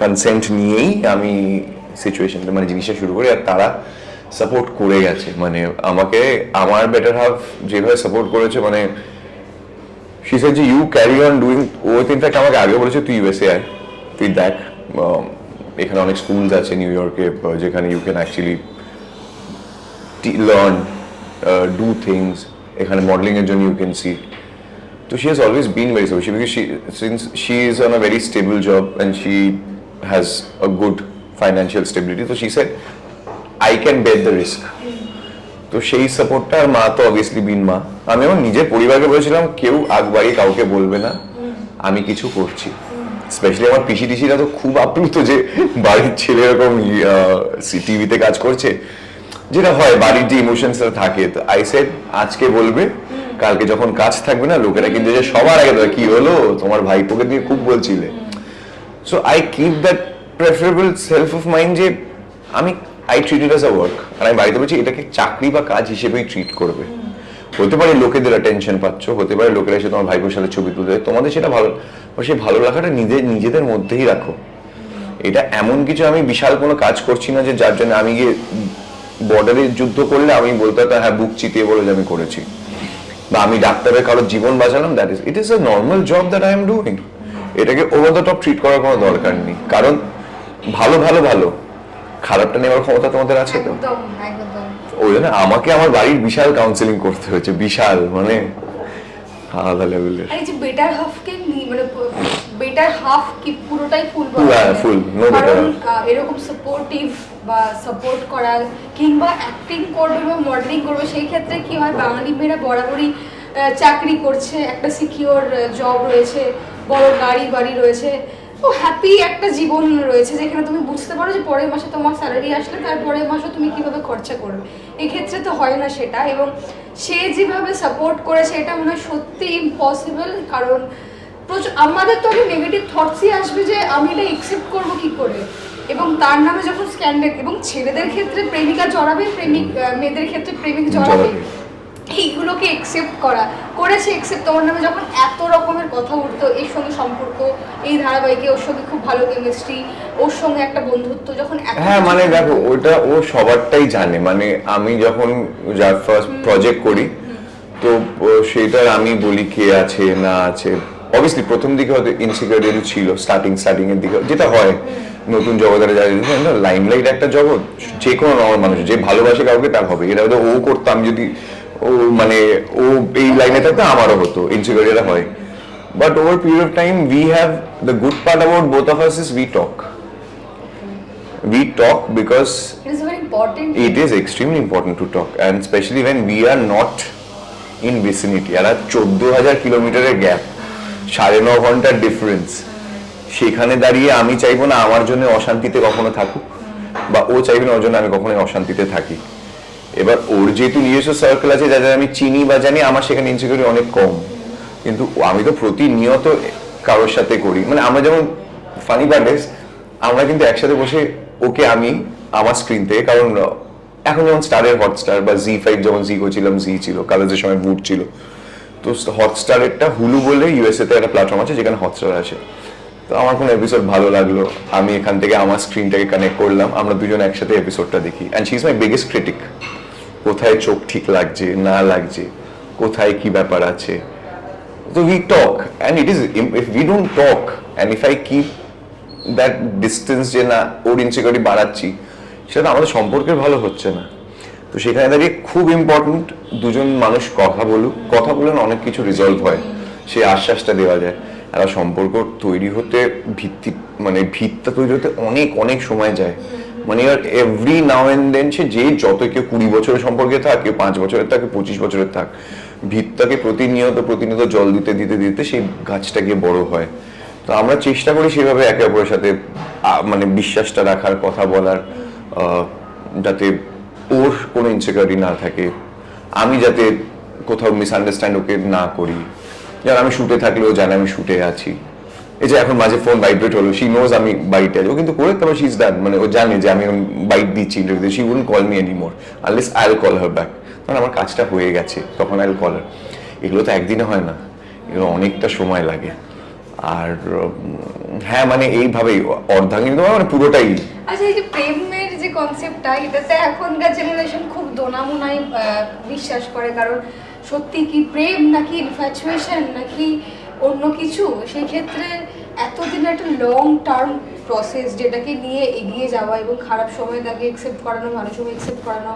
কনসেন্ট নিয়েই আমি সিচুয়েশনটা মানে জিনিসটা শুরু করি, আর তারা সাপোর্ট করে গেছে। মানে আমাকে আমার বেটার হাফ যেভাবে সাপোর্ট করেছে, মানে she said যে you carry on doing, ও ইনফ্যাক্ট আমাকে আগে বলেছে তুই ইউএসএ আয়, তুই দেখ এখানে অনেক স্কুলস আছে নিউ ইয়র্কে যেখানে you can actually learn do things, এখানে মডেলিং এর জন্য you can see. So she has always been very supportive because since she is on a very stable job and she has a good financial stability, so she said I can bear the risk. তো সেই সাপোর্টটা, আর মা তো obviously বিন মা, আমি আমার নিজের পরিবারকে বলেছিলাম কেউ আগ বাড়িয়ে কাউকে বলবে না আমি কিছু করছি। স্পেশালি আমার পিসি টিসিরা তো খুব আপ্লুত যে বাড়ির ছেলে এরকম টিভিতে কাজ করছে, যেটা হয় বাড়ির যে ইমোশনসটা থাকে। তো আই সেড আজকে বলবে, কালকে যখন কাজ থাকবে না লোকেরা কিন্তু যে সবার আগে ধরে কি হলো তোমার ভাইপোকে দিয়ে খুব বলছিলে। So I keep that preferable self of mind যে আমি I treat it as a work, আর আমি বাড়িতে বলছি এটাকে চাকরি বা কাজ হিসেবেই ট্রিট করবে। হতে পারে লোকেদের অ্যাটেনশন পাচ্ছ, হতে পারে লোকেরা এসে তোমার ভাইপোর সাথে ছবি তুলতে, তোমাদের সেটা ভালো, সেই ভালো লাগাটা নিজেদের মধ্যেই রাখো। এটা এমন কিছু আমি বিশাল কোনো কাজ করছি না যে যার জন্য আমি গিয়ে বর্ডারে যুদ্ধ করলে আমি বলতে হতো হ্যাঁ বুক চিতিয়ে বলে যে আমি করেছি, বা আমি ডাক্তারের কারোর জীবন বাঁচালাম, that is it is a normal job that I am doing. এটাকে ওভার দ্য টপ ট্রিট করার কোনো দরকার নেই, কারণ ভালো ভালো ভালো খারাপটা নেওয়ার ক্ষমতা তোমাদের আছে তো। ওই জন্য আমাকে আমার বাড়ির বিশাল কাউন্সিলিং করতে হয়েছে, বিশাল মানে আলাদা লেভেলের। এই যে বেটার হাফকে মানে বেটার হাফ কি পুরোটাই ফুল ফুল নো বেটার হাফ, এরকম সাপোর্টিভ বা সাপোর্ট করা কিংবা অ্যাক্টিং করবে বা মডেলিং করবে, সেই ক্ষেত্রে কি হয় বাঙালি মেয়েরা বরাবরই চাকরি করছে, একটা সিকিউর জব রয়েছে, বড় গাড়ি বাড়ি রয়েছে, ও হ্যাপি একটা জীবন রয়েছে যেখানে তুমি বুঝতে পারো যে পরের মাসে তোমার স্যালারি আসলে তারপরের মাসে তুমি কিভাবে খরচা করবে। এই ক্ষেত্রে তো হয় না সেটা, এবং সে যেভাবে সাপোর্ট করেছে এটা মনে হয় সত্যি ইম্পসিবল। কারণ আমাদের তো আগে নেগেটিভ থটসই আসবে যে আমি এটা অ্যাকসেপ্ট করবো কি করে, এবং তার নামে যখন স্ক্যান্ডাল, এবং ছেলেদের ক্ষেত্রে প্রেমিকা জড়াবে, প্রেমিক মেয়েদের ক্ষেত্রে প্রেমিক জড়াবে, এইগুলোকে অ্যাকসেপ্ট করেছে অ্যাকসেপ্ট। তোমার নামে যখন এত রকমের কথা উঠতো, এর সঙ্গে সম্পর্ক, এই ধারাবাহিকে ওর সঙ্গে খুব ভালো কেমিস্ট্রি, ওর সঙ্গে একটা বন্ধুত্ব, যখন হ্যাঁ মানে দেখো ওটা ও সবারটাই জানে। মানে আমি যখন যার ফার্স্ট প্রজেক্ট করি তো সেটার আমি বলি কে আছে না আছে, অবভিয়াসলি প্রথম দিকে হয়তো ইনসিকিউরিটি ছিল, স্টার্টিং এর দিকে যেটা হয় নতুন জগতে যারা লাইমলাইট একটা জগৎ, যে কোনো নর্মাল মানুষ যে ভালোবাসে কাউকে তার হবে। এটা হয়তো ও করতাম যদি ও মানে ও এই লাইনে থাকতো আমারও হতো, ইনসিকিউরিটিটা হয়। But over a period of time, we have the good part about both of us is we talk. We talk because it is very important. It is extremely important to talk, and especially when we are not in vicinity. আর 14,000 কিলোমিটারের gap, 9.5 ঘন্টার difference, সেখানে দাঁড়িয়ে আমি চাইবো না আমার জন্য অশান্তিতে কখনো থাকুক, বা ও চাইবে না ওর জন্য আমি কখনোই অশান্তিতে থাকি। এবার ওর যেহেতু নিজস্ব সার্কেল আছে যাদের আমি চিনি বা জানি, আমার সেখানে ইনসিকিউরিটি অনেক কম। কিন্তু আমি তো প্রতিনিয়ত কারোর সাথে করি, মানে আমরা যেমন ফানি বার্থডেস আমরা কিন্তু একসাথে বসে ওকে আমি আমার স্ক্রিন থেকে, কারণ এখন যেমন স্টারের হটস্টার বা Z5 যেমন জি করছিলাম, জি ছিল কালেজের সময় বুট ছিল, তো হটস্টারেরটা হুলু বলে ইউএসএ তে একটা প্ল্যাটফর্ম আছে যেখানে হটস্টার আছে। তো আমার কোনো এপিসোড ভালো লাগলো, আমি এখান থেকে আমার স্ক্রিনটাকে কানেক্ট করলাম, আমরা দুজন একসাথে এপিসোডটা দেখি। And she is my biggest critic, কোথায় চোখ ঠিক লাগছে না লাগছে, কোথায় কি ব্যাপার আছে। So we talk, and it is if we don't talk and if I keep that distance যে না ওর ইনসিকিউরিটি বাড়াচ্ছি, সেটা আমাদের সম্পর্কের ভালো হচ্ছে না। তো সেখানে দাঁড়িয়ে খুব ইম্পর্টেন্ট দুজন মানুষ কথা বলুক, কথা বলে অনেক কিছু রিজলভ হয়, সেই আশ্বাসটা দেওয়া যায়। একটা সম্পর্ক তৈরি হতে ভিতটা তৈরি হতে অনেক অনেক সময় যায়। মানে এভরি নাও এন্ড দেন সে যে যত কেউ 20 বছরের সম্পর্কে থাক, কেউ 5 বছরের থাক, 25 বছরের থাক, ভিতটাকে প্রতিনিয়ত জল দিতে দিতে দিতে সেই গাছটা গিয়ে বড় হয়। তো আমরা চেষ্টা করি সেভাবে একে অপরের সাথে মানে বিশ্বাসটা রাখার, কথা বলার, যাতে ওর কোনো ইনসিকিউরিটি না থাকে, আমি যাতে কোথাও মিসআন্ডারস্ট্যান্ড ওকে না করি। যেমন আমি শুটে থাকলেও জানে আমি শুটে আছি, এই যে এখন মাঝে ফোন ভাইব্রেট হলো, শি নোজ আমি বাইটে আছি, ও কিন্তু করে তারপর শি ইজ ডান, মানে ও জানে যে আমি বাইট দিচ্ছি ইন্টারভিউতে, she wouldn't call me anymore unless I will call her back, কারণ আমার কাজটা হয়ে গেছে, তখন আই উইল কল হার। এগুলো তো একদিনে হয় না, এগুলো অনেকটা সময় লাগে। আর হ্যাঁ, মানে এইভাবেই অর্ধাঙ্গিনী তো মানে পুরোটাই। আচ্ছা, এই যে প্রেমের যে কনসেপ্টটা, এটাতে এখনকার জেনারেশন খুব দোনামোনাই বিশ্বাস করে, কারণ সত্যি কি প্রেম নাকি ইনফ্যাচুয়েশন নাকি অন্য কিছু, সেই ক্ষেত্রে এতদিন একটা লং টার্ম প্রসেস যেটাকে নিয়ে এগিয়ে যাওয়া এবং খারাপ সময় তাকে অ্যাকসেপ্ট করানো, ভালো সময় অ্যাকসেপ্ট করানো,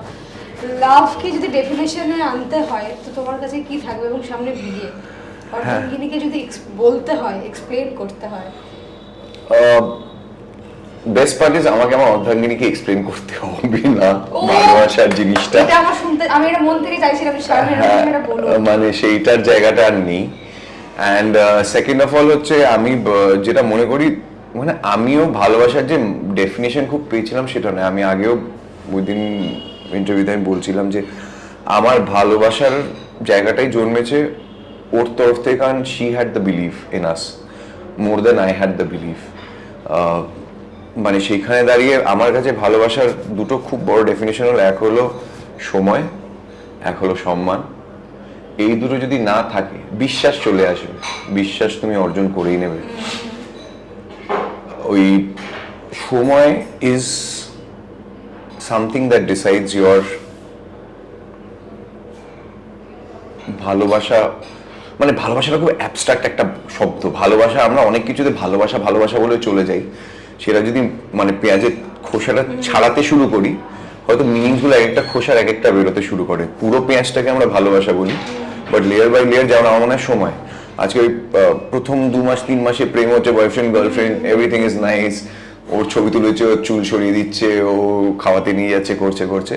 লাভকে যদি ডেফিনেশনে আনতে হয় তো তোমার কাছে কি থাকবে? এবং সামনে বিয়ে, অর্ধাঙ্গিনীকে যদি বলতে হয়, এক্সপ্লেন করতে হয়, বেস্ট পার্ট ইজ আমাকে আমার অর্ধাঙ্গিনীকে এক্সপ্লেন করতে হবে না ভালোবাসার জিনিসটা। এটা আমার শুনতে, আমি এটা মন থেকে চাইছিলাম এটা বলো, মানে সেইটার জায়গাটা আর নেই। অ্যান্ড সেকেন্ড অফ অল হচ্ছে আমি যেটা মনে করি, মানে আমিও ভালোবাসার যে ডেফিনেশন খুব পেয়েছিলাম সেটা নয়। আমি আগেও ওইদিন ইন্টারভিউতে আমি বলছিলাম যে আমার ভালোবাসার জায়গাটাই জন্মেছে ওর তরফ থেকে, কারণ she had the believe in us more than I had the believe. মানে সেইখানে দাঁড়িয়ে আমার কাছে ভালোবাসার দুটো খুব বড় ডেফিনেশন হলো, এক হলো সময়, এক হলো সম্মান। এই দুটো যদি না থাকে বিশ্বাস চলে আসবে, বিশ্বাস তুমি অর্জন করেই নেবে। ওই সময় is something that decides your ভালোবাসা। মানে ভালোবাসাটা খুব অ্যাবস্ট্রাক্ট একটা শব্দ। ভালোবাসা আমরা অনেক কিছুতে ভালোবাসা ভালোবাসা বলে চলে যাই, সেটা যদি মানে পেঁয়াজের খোসাটা ছাড়াতে শুরু করি, হয়তো মিনিংসগুলো এক একটা খোসার এক একটা বেরোতে শুরু করে। পুরো পেঁয়াজটাকে আমরা ভালোবাসা বলি, বাট লেয়ার বাই লেয়ার, যেমন আমার মনে হয় সময়। আজকে ওই প্রথম 2 মাস 3 মাসে প্রেম হচ্ছে, boyfriend girlfriend, everything is nice, ওর ছবি তুলেছে, ওর চুল সরিয়ে দিচ্ছে, ও খাওয়াতে নিয়ে যাচ্ছে, করছে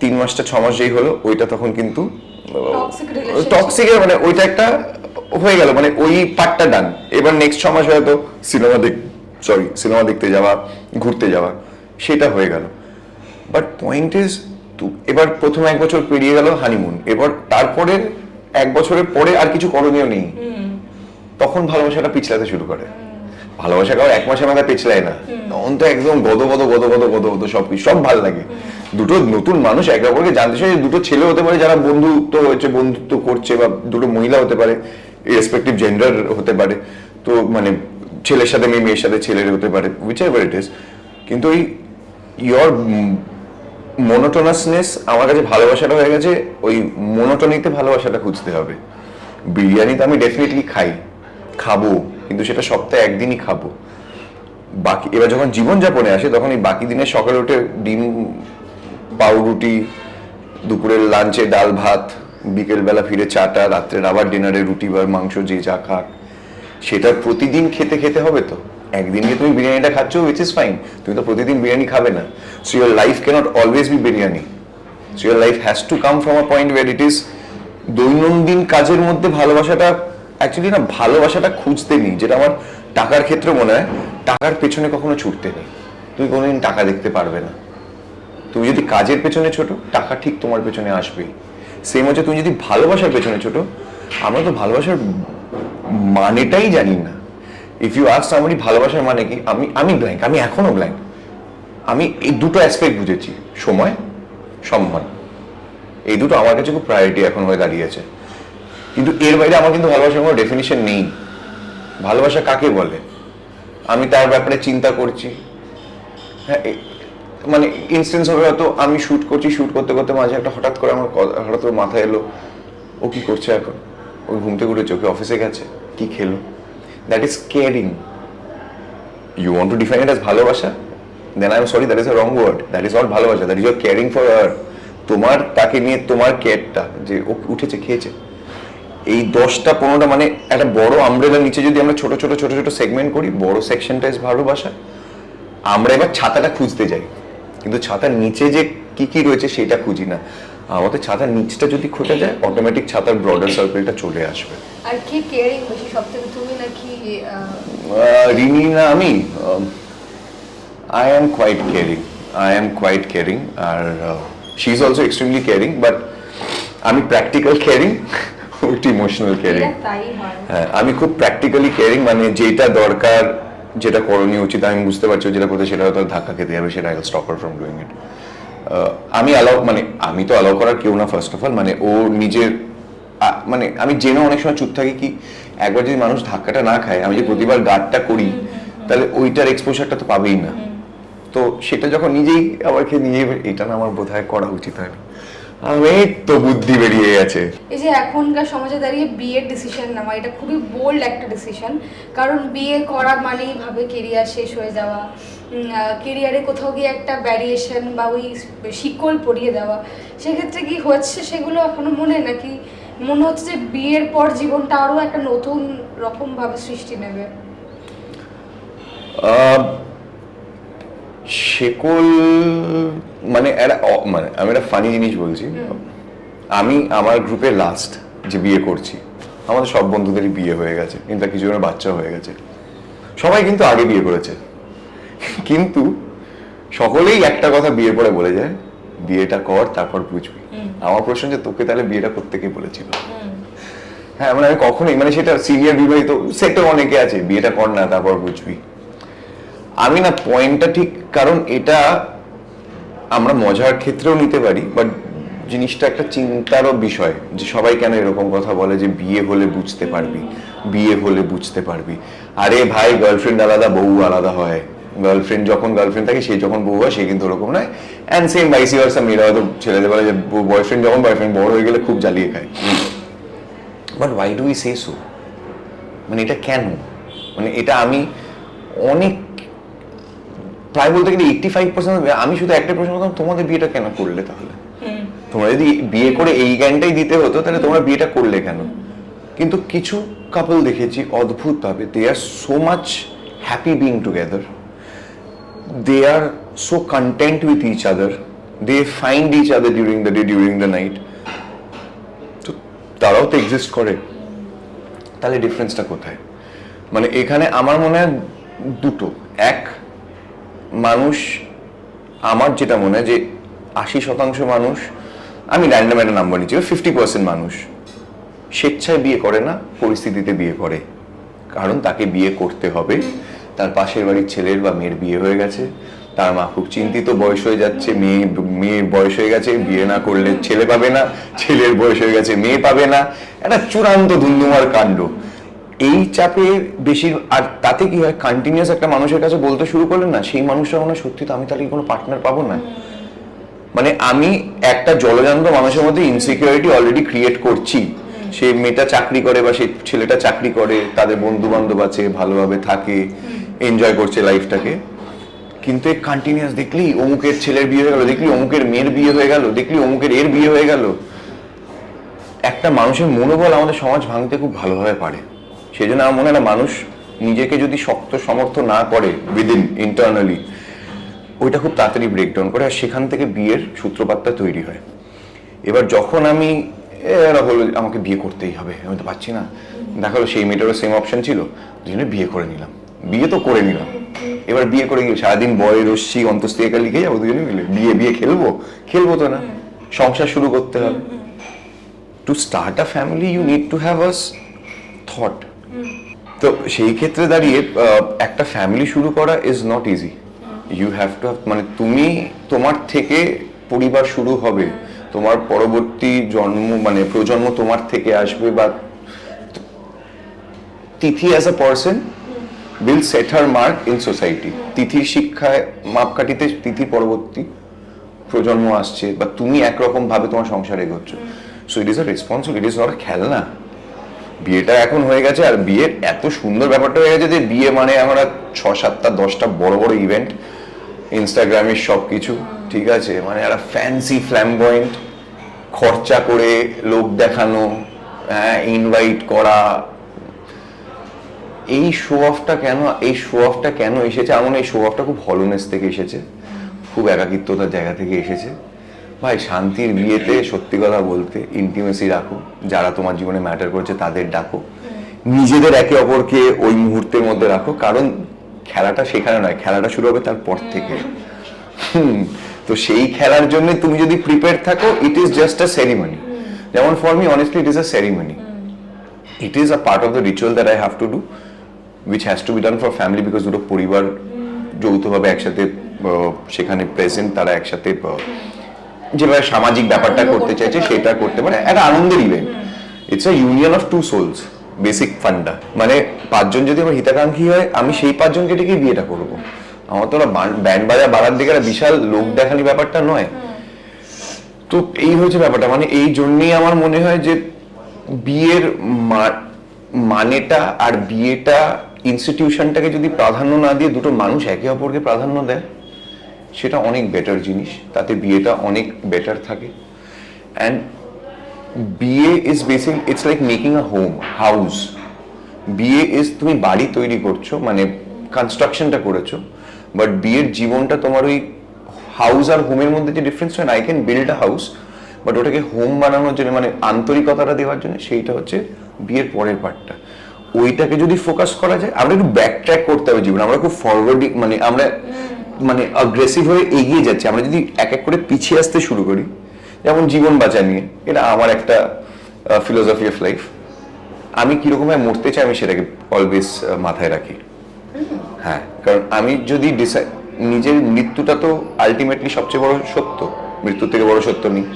3 মাসটা 6 মাস যেই হলো, ওইটা তখন কিন্তু টক্সিক, মানে ওইটা একটা হয়ে গেল, মানে ওই পার্টটা ডান। এবার নেক্সট 6 মাস হয়তো সিনেমা দেখতে যাওয়া, ঘুরতে যাওয়া, সেটা হয়ে গেল। বাট পয়েন্ট ইজ, এবার প্রথম 1 বছর পেরিয়ে গেল হানিমুন, এবার তারপরে 1 বছরের পরে আর কিছু করণীয় নেই, তখন ভালোবাসাটা পিছলাতে শুরু করে। ভালোবাসা কারো 1 মাসের মাথায় পিছলায় না, তখন তো একদম গদ সবকিছু সব ভালো লাগে। দুটো নতুন মানুষ একে অপরকে জানতে চাই, দুটো ছেলে হতে পারে যারা বন্ধুত্ব করছে, বা দুটো মহিলা হতে পারে, রেসপেক্টিভ জেন্ডার হতে পারে, তো মানে ছেলের সাথে মেয়ের সাথে ছেলের হতে পারে, উইচ এভার ইট ইজ। কিন্তু ওই ইয়োর মোনোটোনাসনেস, আমার কাছে ভালোবাসাটা হয়ে গেছে ওই মোনোটনিতে ভালোবাসাটা খুঁজতে হবে। বিরিয়ানি তো আমি ডেফিনেটলি খাবো, কিন্তু সেটা সপ্তাহে একদিনই খাবো। বাকি এবার যখন জীবনযাপনে আসে, তখন এই বাকি দিনে সকালে উঠে ডিম পাউরুটি, দুপুরের লাঞ্চে ডাল ভাত, বিকেলবেলা ফিরে চাটা, রাত্রে আবার ডিনারে রুটি বা মাংস, যে যা খাক, সেটা প্রতিদিন খেতে হবে। তো একদিন গিয়ে তুমি বিরিয়ানিটা খাচ্ছ, উইচ ইজ ফাইন, তুমি তো প্রতিদিন বিরিয়ানি খাবে না। So your life cannot always be biryani. So your life has to come from a point where it is দৈনন্দিন কাজের মধ্যে ভালোবাসাটা, অ্যাকচুয়ালি না, ভালোবাসাটা খুঁজতে নেই, যেটা আমার টাকার ক্ষেত্রে মনে হয়, টাকার পেছনে কখনো ছুটতে নেই, তুমি কোনোদিন টাকা দেখতে পারবে না। তুমি যদি কাজের পেছনে ছোট, টাকা ঠিক তোমার পেছনে আসবেই। সেম হচ্ছে তুমি যদি ভালোবাসার পেছনে ছোট। আমরা তো ভালোবাসার মানেটাই জানি না। ইফ ইউ আস্ক সামবডি ভালোবাসার মানে কি, আমি ব্ল্যাঙ্ক, আমি এখনো ব্ল্যাঙ্ক। আমি এই দুটো অ্যাসপেক্ট বুঝেছি, সময়, সম্মান, এই দুটো আমার কাছে খুব প্রায়োরিটি এখন হয়ে দাঁড়িয়েছে। কিন্তু এর বাইরে আমার কিন্তু ভালোবাসার কোনো ডেফিনিশন নেই। ভালোবাসা কাকে বলে আমি তার ব্যাপারে চিন্তা করছি। হ্যাঁ, মানে ইনস্টেন্স হবে, হয়তো আমি শুট করতে করতে মাঝে একটা হঠাৎ করে মাথায় এলো, ও কি করছে এখন, ওই ঘুম থেকে উঠেছে, ওকে অফিসে গেছে, কি খেলো, that is caring. You want to define it as ভালোবাসা, then I am sorry, that is a wrong word. That is not ভালোবাসা, that is your caring for her. তোমার তাকে নিয়ে তোমার কেয়ারটা, যে ও উঠেছে, খেয়েছে, এই 10টা 15টা, মানে একটা বড় আমব্রেলার নিচে যদি আমরা ছোট ছোট সেগমেন্ট করি, বড় সেকশনটা ইজ ভালোবাসা। আমরা এবার ছাতাটা খুঁজতে যাই, কিন্তু ছাতার নিচে যে কি রয়েছে সেটা খুঁজি না। আমাদের ছাতার নিচটা যদি খোঁচা যায় অটোমেটিক ছাতার ব্রডার সার্কেলটা চলে আসবে। আর কি কেয়ারিং বেশি সবথেকে, তুমি নাকি রিনি না আমি? আই অ্যাম কোয়াইট কেয়ারিং আর she is also extremely caring, but আমি প্র্যাকটিক্যাল কেয়ারিং, ওইটা ইমোশনাল কেয়ারিং। তাই হয়? হ্যাঁ, আমি খুব প্র্যাকটিক্যালি কেয়ারিং, মানে যেটা দরকার, যেটা করণীয় উচিত আমি বুঝতে পারছি যেটা করতে, সেটা হয়তো ধাক্কা খেতে যাবে, সেটা I will stop her from doing it. আমি অ্যালাউ, মানে আমি তো অ্যালাউ করার কেউ না ফার্স্ট অফ অল, মানে ও নিজের মানে আমি জেনে অনেক সময় চুপ থাকি কি একবার যদি মানুষ ধাক্কাটা না খায়, আমি যে প্রতিবার গার্ডটা করি তাহলে ওইটার এক্সপোজারটা তো পাবেই না। তো সেটা যখন নিজেই আমাকে নিয়ে, এটা না আমার বোধহয় করা উচিত হয় না, আমি তো বুদ্ধি বেরিয়ে গেছে। এই যে এখনকার সমাজে দাঁড়িয়ে বিয়ের ডিসিশন নেওয়া, এটা খুবই বোল্ড একটা ডিসিশন, কারণ বিয়ে করা মানেই ভাবে কেরিয়ার শেষ হয়ে যাওয়া, কেরিয়ারে কোথাও গিয়ে একটা ভ্যারিয়েশন বা ওই শিকল পরিয়ে দেওয়া। সেক্ষেত্রে কি হচ্ছে সেগুলো এখনো মনে, নাকি মনে হচ্ছে যে বিয়ের পর জীবনটা আরও একটা নতুন রকমভাবে সৃষ্টি নেবে? শেকল মানে মানে আমি একটা ফানি জিনিস বলছি, আমি আমার গ্রুপে লাস্ট যে বিয়ে করছি, আমাদের সব বন্ধুদেরই বিয়ে হয়ে গেছে, কিন্তু কিছু জনের বাচ্চা হয়ে গেছে, সবাই কিন্তু আগে বিয়ে করেছে, কিন্তু সকলেই একটা কথা বিয়ের পরে বলে যায়, বিয়েটা কর তারপর বুঝবি। আমার প্রশ্ন যে তোকে তাহলে বিয়েটা করতে কে বলেছিল? হ্যাঁ, মানে আমি কখনোই, মানে সেটা সিনিয়র বিবাহিত সেটা অনেকে আছে, বিয়েটা কর না তারপর বুঝবি। আমি না পয়েন্টটা ঠিক, কারণ এটা আমরা মজার ক্ষেত্রেও নিতে পারি, বাট জিনিসটা একটা চিন্তারও বিষয় যে সবাই কেন এরকম কথা বলে যে বিয়ে হলে বুঝতে পারবি, বিয়ে হলে বুঝতে পারবি। আরে ভাই, গার্লফ্রেন্ড আলাদা, বউ আলাদা হয়। গার্লফ্রেন্ড যখন গার্লফ্রেন্ড থাকে, সে যখন বউ হয় সে কিন্তু ওরকম নয়, অ্যান্ড সেম ভাইসি ভার্সা। মেয়েরা হয়তো ছেলেদের বলে যে বয়ফ্রেন্ড যখন বয়ফ্রেন্ড বড় হয়ে গেলে খুব জ্বালিয়ে খায়, but why do we say so? মানে এটা কেন? মানে এটা আমি অনেক প্রায় বলতে গেলে 85%, আমি শুধু একটা প্রশ্ন করতাম, তোমাদের বিয়েটা কেন করলে? তাহলে তোমরা যদি বিয়ে করে এই জ্ঞানটাই দিতে হতো তাহলে তোমরা বিয়েটা করলে কেন? কিন্তু কিছু কাপল দেখেছি অদ্ভুত ভাবে, they are so much happy being together, they are so content with each other, they find each other during the day, during the night. তো তারাও তো এক্সিস্ট করে, তাহলে ডিফারেন্সটা কোথায়? মানে এখানে আমার মনে হয় দুটো। এক, মানুষ, আমার যেটা মনে হয় যে 80% মানুষ, আমি র্যান্ডম একটা নাম্বার নিচ্ছি, 50% মানুষ স্বেচ্ছায় বিয়ে করে না, পরিস্থিতিতে বিয়ে করে। কারণ তাকে বিয়ে করতে হবে, তার পাশের বাড়ির ছেলের বা মেয়ের বিয়ে হয়ে গেছে, তার মা খুব চিন্তিত, বয়স হয়ে যাচ্ছে, মেয়ের বয়স হয়ে গেছে, বিয়ে না করলে ছেলে পাবে না, ছেলের বয়স হয়ে গেছে, মেয়ে পাবে না, একটা চূড়ান্ত ধুন্ধুমার কাণ্ড। এই চাপে বেশি, আর তাতে কি হয়, কন্টিনিউয়াস একটা মানুষের কাছে বলতে শুরু করলেন না, সেই মানুষটা মনে হয় সত্যি তো আমি তাহলে কোনো পার্টনার পাবো না। মানে আমি একটা জলজান্ত মানুষের মধ্যে ইনসিকিউরিটি অলরেডি ক্রিয়েট করছি। সেই মেয়েটা চাকরি করে বা সেই ছেলেটা চাকরি করে, তাদের বন্ধু বান্ধব আছে, ভালোভাবে থাকে, এনজয় করছে লাইফটাকে, কিন্তু এই কন্টিনিউয়াস দেখলি অমুকের ছেলের বিয়ে হয়ে গেল, দেখলি অমুকের মেয়ের বিয়ে হয়ে গেল, দেখলি অমুকের এর বিয়ে হয়ে গেল। একটা মানুষের মনোবল আমাদের সমাজ ভাঙতে খুব ভালোভাবে পারে। সেই জন্য আমার মনে হয় না, মানুষ নিজেকে যদি শক্ত সমর্থ না করে উইদিন ইন্টারনালি, ওইটা খুব তাড়াতাড়ি ব্রেকডাউন করে, আর সেখান থেকে বিয়ের সূত্রপাতটা তৈরি হয়। এবার যখন আমি এরা হলো আমাকে বিয়ে করতেই হবে, আমি তো পাচ্ছি না, দেখালো সেই মেয়েটারও সেম অপশন ছিল, দুজনে বিয়ে করে নিলাম, বিয়ে তো করে নিলাম। এবার বিয়ে করে গিয়ে সারাদিন বয় রশ্মি অন্তস্তিকা লিখে যাবো দুজনে মিলে, বিয়ে খেলবো তো না, সংসার শুরু করতে হবে। To start a family you need to have a thought. তো সেই ক্ষেত্রে দাঁড়িয়ে একটা ফ্যামিলি শুরু করা is not easy. You have to, মানে তুমি, তোমার থেকে পরিবার শুরু হবে, তোমার পরবর্তী জন্ম মানে প্রজন্ম তোমার থেকে আসবে, বা Tithi as a person will set her mark in society. তিথির শিক্ষায় মাপকাঠিতে তিথির পরবর্তী প্রজন্ম আসছে, বা তুমি একরকম ভাবে তোমার সংসার এগোচ্ছ। So it is a responsibility, it is not a খেলনা। বিয়েটা এখন হয়ে গেছে, আর বিয়ের এত সুন্দর ব্যাপারটা হয়ে গেছে যে বিয়ে মানে আমরা 6, 7টা 10টা বড় বড় ইভেন্ট, ইনস্টাগ্রামের সব কিছু, ঠিক আছে, মানে একটা ফ্যান্সি ফ্ল্যামবয়েন্ট, খরচা করে লোক দেখানো, হ্যাঁ, ইনভাইট করা। এই শো অফটা কেন এসেছে? আমার এই শো অফটা খুব হলনেস থেকে এসেছে, খুব একাকিত্বতার জায়গা থেকে এসেছে। ভাই শান্তির বিয়েতে সত্যি কথা বলতে ইন্টিমেসি রাখো, যারা তোমার জীবনে ম্যাটার করছে তাদের ডাকো, নিজেদের একে অপরকে ওই মুহূর্তের মধ্যে রাখো, কারণ খেলাটা সেখানে নয়, খেলাটা শুরু হবে তারপর থেকে। তো সেই খেলার জন্য তুমি যদি প্রিপেয়ার থাকো, it is just a ceremony. যেমন for me honestly it is a ceremony, it is a part of the ritual that I have to do, which has to be done for family, because দুটো পরিবার যৌথভাবে একসাথে সেখানে present, তারা একসাথে যেভাবে সামাজিক ব্যাপারটা করতে চাইছে সেটা করতে পারে, একটা আনন্দের event. It's a union of two souls, basic funda. মানে পাঁচজন যদি আমার হিতাকাঙ্ক্ষী হয়, আমি সেই পাঁচজনকে ডেকেই বিয়েটা করবো। আমার তো ব্যান্ড বাজা বাড়ার দিকে একটা বিশাল লোক দেখানি ব্যাপারটা নয়। তো এই হচ্ছে ব্যাপারটা, মানে এই জন্যই আমার মনে হয় যে বিয়ের মানেটা আর বিয়েটা ইনস্টিটিউশনটাকে যদি প্রাধান্য না দিয়ে দুটো মানুষ একে অপরকে প্রাধান্য দেয়, সেটা অনেক বেটার জিনিস, তাতে বিয়েটা অনেক বেটার থাকে। অ্যান্ড বিয়ে is basic, it's like making a home house. বিয়ে ইজ তুমি বাড়ি তৈরি করছো, মানে কনস্ট্রাকশনটা করেছো, বাট বিয়ের জীবনটা তোমার ওই হাউস আর হোমের মধ্যে যে ডিফারেন্স হয় না, I can build a house, but ওটাকে হোম বানানোর জন্য, মানে আন্তরিকতাটা দেওয়ার জন্য, সেইটা হচ্ছে বিয়ের পরের পার্টটা। ওইটাকে যদি ফোকাস করা যায়, আমরা একটু ব্যাক ট্র্যাক করতে হবে জীবনে, আমরা খুব ফরওয়ার্ডিং, মানে আমরা মানে অ্যাগ্রেসিভ হয়ে এগিয়ে যাচ্ছি, আমরা যদি এক এক করে পিছিয়ে আসতে শুরু করি, যেমন জীবন বাঁচা নিয়ে, এটা আমার একটা ফিলোসফি অফ লাইফ। আমি কিরকম ভাবে মরতে চাই আমি সেটাকে অলওয়েজ মাথায় রাখি। হ্যাঁ, কারণ আমি যদি নিজের মৃত্যুটা তো আলটিমেটলি সবচেয়ে বড় সত্য, মৃত্যুর থেকে বড় সত্য নেই।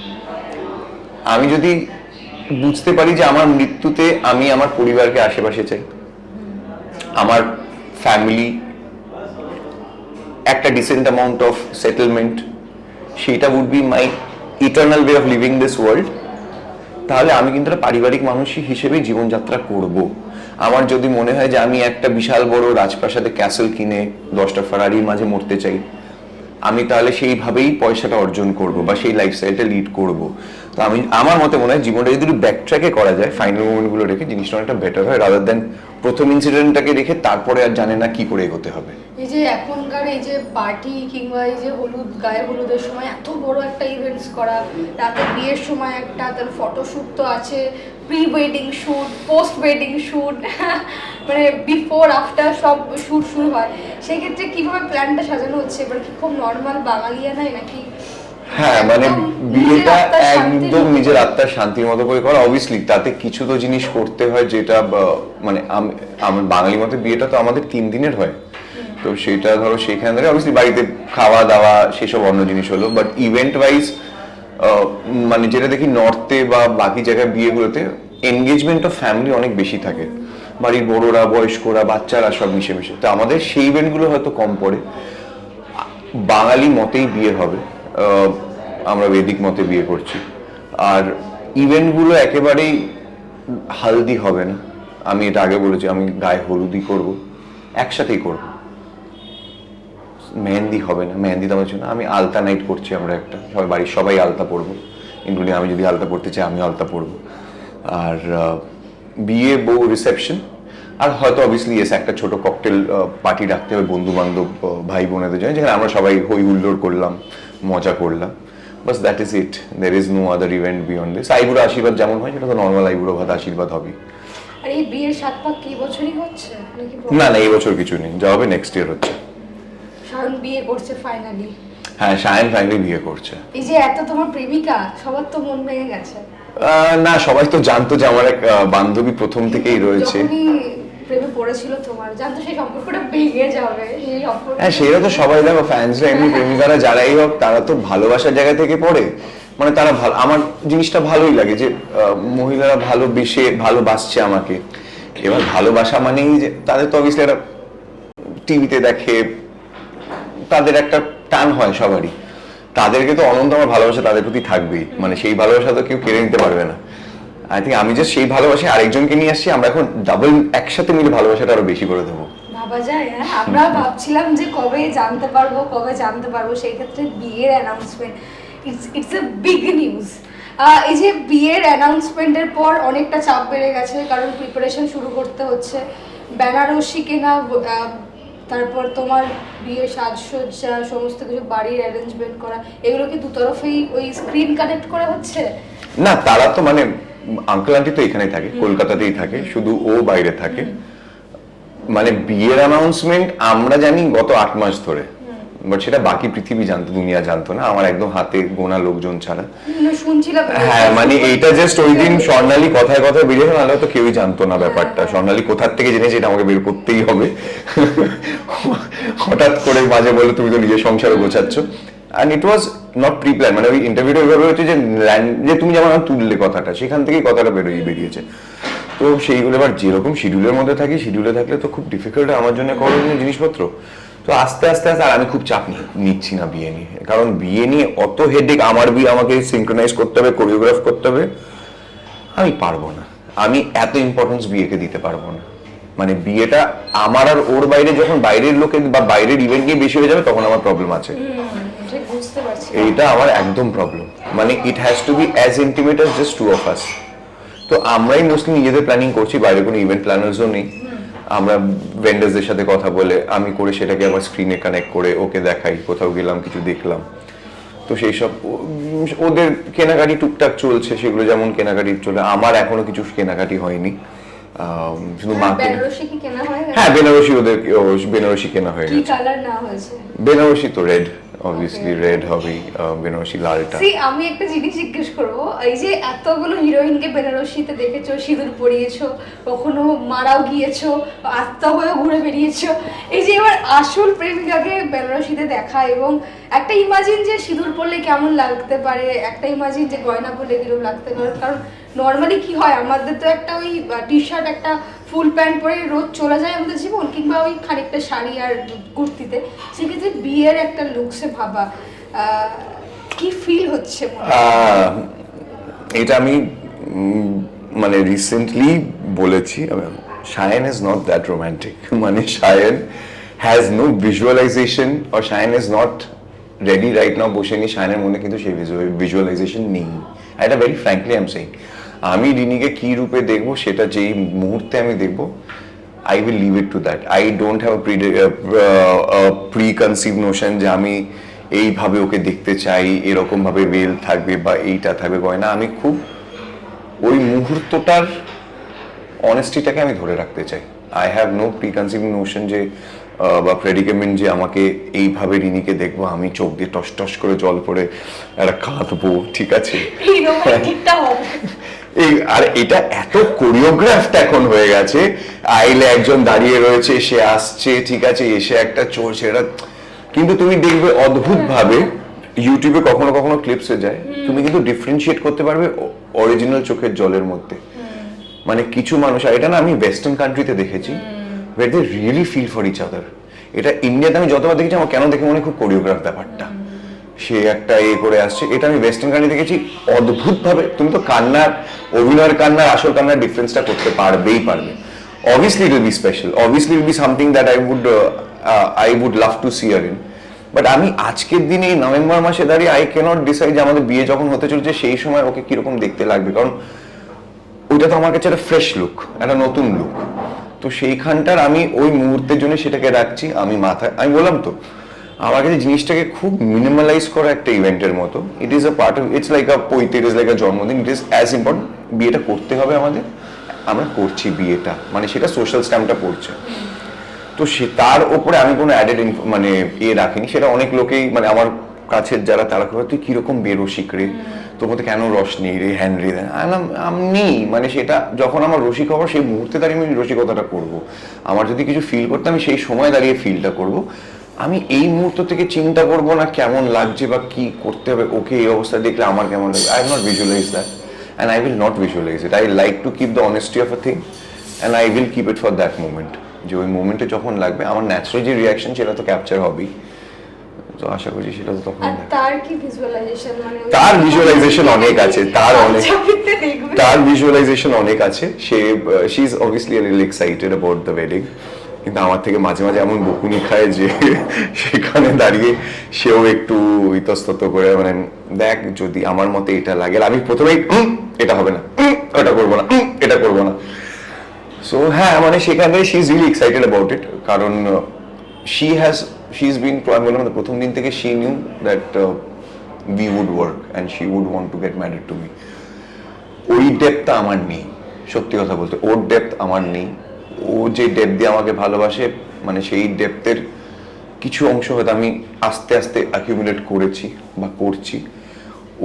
আমি যদি বুঝতে পারি যে আমার মৃত্যুতে আমি আমার পরিবারকে আশেপাশে চাই, আমার ফ্যামিলি একটা ডিসেন্ট অ্যামাউন্ট অফ সেটেলমেন্ট, সেইটা would be my eternal way of living this world, তাহলে আমি কিন্তু একটা পারিবারিক মানুষ হিসেবেই জীবনযাত্রা করব। আমার যদি মনে হয় যে আমি একটা বিশাল বড় রাজপ্রাসাদে ক্যাসেল কিনে 10টা ফারারির মাঝে মরতে চাই, আমি তাহলে সেইভাবেই পয়সাটা অর্জন করব বা সেই লাইফস্টাইলটা লিড করব। তো আমি আমার মতে মনে হয় জীবনটা যদি ব্যাক ট্র্যাকে করা যায়, ফাইনাল মোমেন্টগুলো রেখে, জিনিসটা অনেকটা বেটার হয়, রাদার দেন প্রথম ইনসিডেন্টটাকে রেখে তারপরে আর জানে না কি করে এগোতে হবে। এই যে এখনকার এই যে পার্টি কিংবা এই যে হলুদ, গায়ে হলুদের সময় এত বড় একটা ইভেন্টস করা, রাতে বিয়ের সময় একটা, তার ফটোশ্যুট তো আছে, pre wedding shoot, post wedding shoot, মানে বিফোর আফটার সব শ্যুট শুরু হয়, সেই ক্ষেত্রে কিভাবে প্ল্যানটা সাজানো হচ্ছে? এবার কি খুব নর্মাল বাঙালিয়ানাই নাকি? হ্যাঁ, মানে বিয়েটা একদম নিজের আত্মার শান্তির মতো করে করা। অবভিয়াসলি তাতে কিছু তো জিনিস করতে হয়, যেটা মানে আমার বাঙালি মতে বিয়েটা তো আমাদের 3 দিনের হয়, তো সেটা ধরো সেখানে ধরে অবভিয়াসলি বাড়িতে খাওয়া দাওয়া সেসব অন্য জিনিস হলো, বাট ইভেন্ট ওয়াইজ মানে যেটা দেখি নর্থে বা বাকি জায়গায় বিয়েগুলোতে এনগেজমেন্ট অফ ফ্যামিলি অনেক বেশি থাকে, বাড়ির বড়রা, বয়স্করা, বাচ্চারা সব মিশে। তো আমাদের সেই ইভেন্টগুলো হয়তো কম পড়ে। বাঙালি মতেই বিয়ে হবে, আমরা বৈদিক মতে বিয়ে করছি, আর ইভেন্টগুলো একেবারেই হালদি হবে না। আমি এটা আগে বলেছি, আমি গায়ে হলুদই করব, একসাথেই করব, মেহেন্দি হবে না, মেহেন্দি দেওয়ার জন্য আমি আলতা নাইট করছি, আমরা একটা বাড়ির সবাই আলতা পরবো, ইনক্লুডিং আমি যদি আলতা পরতে চাই আমি আলতা পরবো। আর বিয়ে, বউ, রিসেপশন, আর হয়তো অবভিয়াসলি এসে একটা ছোট ককটেল পার্টি রাখতে হবে বন্ধু বান্ধব, ভাই বোনেদের জন্য, যেখানে আমরা সবাই হই হুল্লোড় করলাম, মজা করলাম, বাস that is it. There is no other event beyond this. আইবুড়ো আশীর্বাদ যেমন হয়, সেটা তো নর্মাল আইবুড়ো ভাত আশীর্বাদ হবে। আর এই বিয়ের 7 পাক কি বছরই হচ্ছে নাকি? না, এই বছর কিছু নেই, যা হবে নেক্সট ইয়ার হচ্ছে। শায়ন বিয়ে করছে ফাইনালি? হ্যাঁ, শায়ন ফাইনালি বিয়ে করছে। এই যে এত তোমার প্রেমিকা, সবার তো মন ভেঙে গেছে? না, সবাই তো জানতো যে আমার এক বান্ধবী প্রথম থেকেই রয়েছে। যখনই প্রেমে পড়েছিল তোমার, জানতো সেই সম্পর্কটা ভেঙে যাবে, সেই সম্পর্ক। হ্যাঁ, সেটা তো সবাই, দেখো ফ্যান্সরা এমনি প্রেমিকারা যারাই হোক, তারা তো ভালোবাসার জায়গা থেকে পড়ে, মানে তারা ভালো, আমার জিনিসটা ভালোই লাগে যে মহিলারা ভালোবাসছে আমাকে। এবার ভালোবাসা মানেই যে তাদের তো অবভিয়াসলি একটা টিভিতে দেখে, তাদের একটা টান হয় সবারই, তাদেরকে তো অনন্ত আমার ভালোবাসা তাদের প্রতি থাকবেই, মানে সেই ভালোবাসা তো কেউ কেড়ে নিতে পারবে না। আই থিঙ্ক আমি জাস্ট সেই ভালোবাসা আরেকজনকে নিয়ে আসছি, আমরা এখন ডাবল একসাথে মিলে ভালোবাসাটা আরো বেশি করে দেবো। ভাবা যায়। হ্যাঁ, আমরা ভাবছিলাম যে কবে জানতে পারবো, সেই ক্ষেত্রে বিয়ের announcement, it's a big news. এই যে বিয়ের অ্যানাউন্সমেন্টের পর অনেকটা চাপ বেড়ে গেছে, কারণ প্রিপারেশন শুরু করতে হচ্ছে, বেনারসি কেনা, তারপর তোমার বিয়ে সাজসজ্জা সমস্ত কিছু বাড়ির অ্যারেঞ্জমেন্ট করা, এগুলো কি দুতরফেই ওই স্ক্রিন কানেক্ট করে হচ্ছে? না, তারা তো মানে আঙ্কেল আন্টি তো এখানেই থাকে, কলকাতাতেই থাকে, শুধু ও বাইরে থাকে। মানে বিয়ের অ্যানাউন্সমেন্ট আমরা জানি গত 8 মাস ধরে, বাট সেটা বাকি পৃথিবী জানতো, দুনিয়া জানতো না, আমার একদম হাতে গোনা লোকজন ছাড়া। শুনছিলাম। হ্যাঁ, মানে এইটা জাস্ট ওই দিন স্বর্ণালী কথায় কথায় বেরিয়েছে, নাহলে তো কেউই জানতো না ব্যাপারটা। স্বর্ণালী কোথার থেকে জেনেছে এটা আমাকে বের করতেই হবে। হঠাৎ করে মাঝে বলে তুমি তো নিজের সংসারে গোছাচ্ছ, and it was not pre-plan, মানে ওই ইন্টারভিউটা ওইভাবে হচ্ছে যে তুমি যেমন তুললে কথাটা, সেখান থেকেই কথাটা বেরিয়েছে। তো সেইগুলো এবার যেরকম শিডিউলের মধ্যে থাকি, শিডিউলে থাকলে তো খুব ডিফিকাল্ট আমার জন্য করণীয় জিনিসপত্র। তো আস্তে আস্তে আর আমি খুব চাপ নিচ্ছি না বিয়ে নিয়ে, কারণ বিয়ে নিয়ে অত হেডেক, আমার বিয়ে আমাকে সিনক্রোনাইজ করতে হবে, কোরিওগ্রাফ করতে হবে, আমি পারবো না। আমি এত ইম্পর্টেন্স বিয়েকে দিতে পারবো না। মানে বিয়েটা আমার আর ওর বাইরে, যখন বাইরের লোকে বা বাইরের ইভেন্ট নিয়ে বেশি হয়ে যাবে, তখন আমার প্রবলেম আছে। বুঝতে পারছি, এইটা আমার একদম প্রবলেম। মানে it has to be as intimate as just two of us. তো আমরাই মোস্টলি নিজেদের প্ল্যানিং করছি, বাইরে কোনো ইভেন্ট প্ল্যানার্সও নেই। আমরা ভেন্ডার্সদের সাথে কথা বলে আমি করে সেটাকে আবার স্ক্রিনে কানেক্ট করে ওকে দেখাই, কোথাও গেলাম কিছু দেখলাম। তো সেই সব ওদের কেনাকাটি টুকটাক চলছে, সেগুলো যেমন কেনাকাটি চলে। আমার এখনো কিছু কেনাকাটি হয়নি, শুধু মাকে। হ্যাঁ, বেনারসি, ওদের বেনারসি কেনা হয়ে গেছে। বেনারসি তো রেড, অবভিয়াসলি রেড হবে, বেনারসি লালটা। আমি একটা জিনিস জিজ্ঞেস করবো, এই যে এতগুলো হিরোইনকে বেনারসিতে দেখেছো, সিঁদুর পরিয়েছো, কখনো মারাও গিয়েছো, আত্মা হয়েও ঘুরে বেরিয়েছো, এই যে এবার আসল প্রেমিকাকে বেনারসিতে দেখা, এবং একটা ইমাজিন যে সিঁদুর পরলে কেমন লাগতে পারে, একটা ইমাজিন যে গয়না পরলে কিরকম লাগতে পারে। কারণ নর্মালি কি হয়, আমাদের তো একটা ওই টি শার্ট, একটা ফুল প্যান্ট পরে রোজ চলে যায় আমাদের জীবন, কিংবা ওই খানিকটা শাড়ি আর কুর্তিতে। সেক্ষেত্রে বিয়ের একটা লুকসে ভাবা, কি ফিল হচ্ছে? এটা আমি মানে রিসেন্টলি বলেছি, Shayan is not that romantic. মানে শায়ান হ্যাজ নো ভিজুয়ালাইজেশন, আর Shayan is not ready right now. বসে নি, শায়ানের মধ্যে কিন্তু সেই ভিজুয়ালাইজেশন নেই। এটা very frankly I am saying. আমি রিনিকে কি রূপে দেখবো, সেটা যেই মুহূর্তে আমি দেখবো, I will leave it to that. I don't have a preconceived notion যে আমি এইভাবে ওকে দেখতে চাই, এরকম ভাবে বেল থাকবে বা এইটা থাকবে গয়না। আমি খুব ওই মুহূর্তটার অনেস্টিটাকে আমি ধরে রাখতে চাই। I have no preconceived notion যে বা প্রেডিকেমেন্ট যে আমাকে এইভাবে রিনিকে দেখবো, আমি চোখ দিয়ে টস টস করে জল পড়ে একটা কাঁদবো, ঠিক আছে? আর এটা এত কোরিওগ্রাফড এখন হয়ে গেছে, আইলে একজন দাঁড়িয়ে রয়েছে, সে আসছে, ঠিক আছে, এসে একটা চলছে, এটা কিন্তু তুমি দেখবে অদ্ভুত ভাবে ইউটিউবে কখনো কখনো ক্লিপসে যায়, তুমি কিন্তু ডিফারেন্সিয়েট করতে পারবে অরিজিনাল চোখের জলের মধ্যে। মানে কিছু মানুষ, আর এটা না আমি ওয়েস্টার্ন কান্ট্রিতে দেখেছি, where they really feel for each other. এটা ইন্ডিয়াতে আমি যতবার দেখেছি, আমার কেন দেখে মনে খুব কোরিওগ্রাফ ব্যাপারটা, সে একটা করে আসছে। এটা আমি ওয়েস্টার্ন কান্ট্রি দেখেছি অদ্ভুত ভাবে। তুমি তো কান্নার, অভিনয়ের কান্নার, আসল কান্নার ডিফারেন্সটা করতে পারবেই পারবে। Obviously it will be special, obviously it will be something that I would love to see her in. But আমি আজকের দিনে এই নভেম্বর মাসে দাঁড়িয়ে আই ক্যানট ডিসাইড যে আমাদের বিয়ে যখন হতে চলছে সেই সময় ওকে কিরকম দেখতে লাগবে, কারণ ওইটা তো আমার কাছে একটা ফ্রেশ লুক, একটা নতুন লুক। তো সেইখানটার আমি ওই মুহূর্তের জন্য সেটাকে রাখছি আমি মাথায়। আমি বললাম তো, আমার কাছে জিনিসটাকে খুব মিনিমালাইজ করা একটা ইভেন্টের মতো। It is a part of, it's like a poite, it is like a janmadin, it is as important. বিয়েটা করতে হবে আমাদের, আমরা করছি বিয়েটা, মানে সেটা সোশ্যাল স্ট্যাম্পটা পড়ছে। তো সে তার ওপরে আমি কোনো অ্যাডেড মানে রাখিনি। সেটা অনেক লোকেই, মানে আমার কাছের যারা, তারা কেউ তুই কিরকম বেরসিক রে, তোর মধ্যে কেন রস নেই রে, হ্যান রে, আমি নেই। মানে সেটা যখন আমার রসিক হবো, সেই মুহূর্তে দাঁড়িয়ে আমি রসিকতাটা করবো। আমার যদি কিছু ফিল করতে, আমি সেই সময় দাঁড়িয়ে ফিলটা করবো। আমি এই মুহূর্ত থেকে চিন্তা করবো না কেমন লাগছে বা কি করতে হবে, ওকে এই অবস্থা দেখলে আমার কেমন লাগবে। I have not visualize that, and I will not visualize it. I like to keep the honesty of a thing, and I will keep it for that moment. যে ওই মোমেন্টে যখন লাগবে, আমার ন্যাচারাল যে রিয়াকশন, সেটা তো ক্যাপচার হবেই। তো আশা করছি সেটা তো তখন। তার কি ভিজুয়ালাইজেশন, মানে তার ভিজুয়ালাইজেশন অনেক আছে, তার ভিজুয়ালাইজেশন অনেক আছে। She is obviously little excited about the wedding, কিন্তু আমার থেকে মাঝে মাঝে এমন বকুনি খায় যে সেখানে দাঁড়িয়ে সেও একটু ইতস্তত করে, মানে দেখ যদি আমার মতে এটা লাগে, আমি প্রথমেই এটা হবে না, এটা করবো না, এটা করবো না। সো হ্যাঁ, মানে সেখানে she is really excited about it, কারণ she's been আমি বললাম না, প্রথম দিন থেকে she knew that we would work and she would want to get married to me. ওই ডেপথটা আমার নেই, সত্যি কথা বলতে ওর ডেপথ আমার নেই। ও যে ডেপথ দিয়ে আমাকে ভালোবাসে, মানে সেই ডেপথের কিছু অংশ হয়তো আমি আস্তে আস্তে অ্যাকিউমুলেট করেছি বা করছি।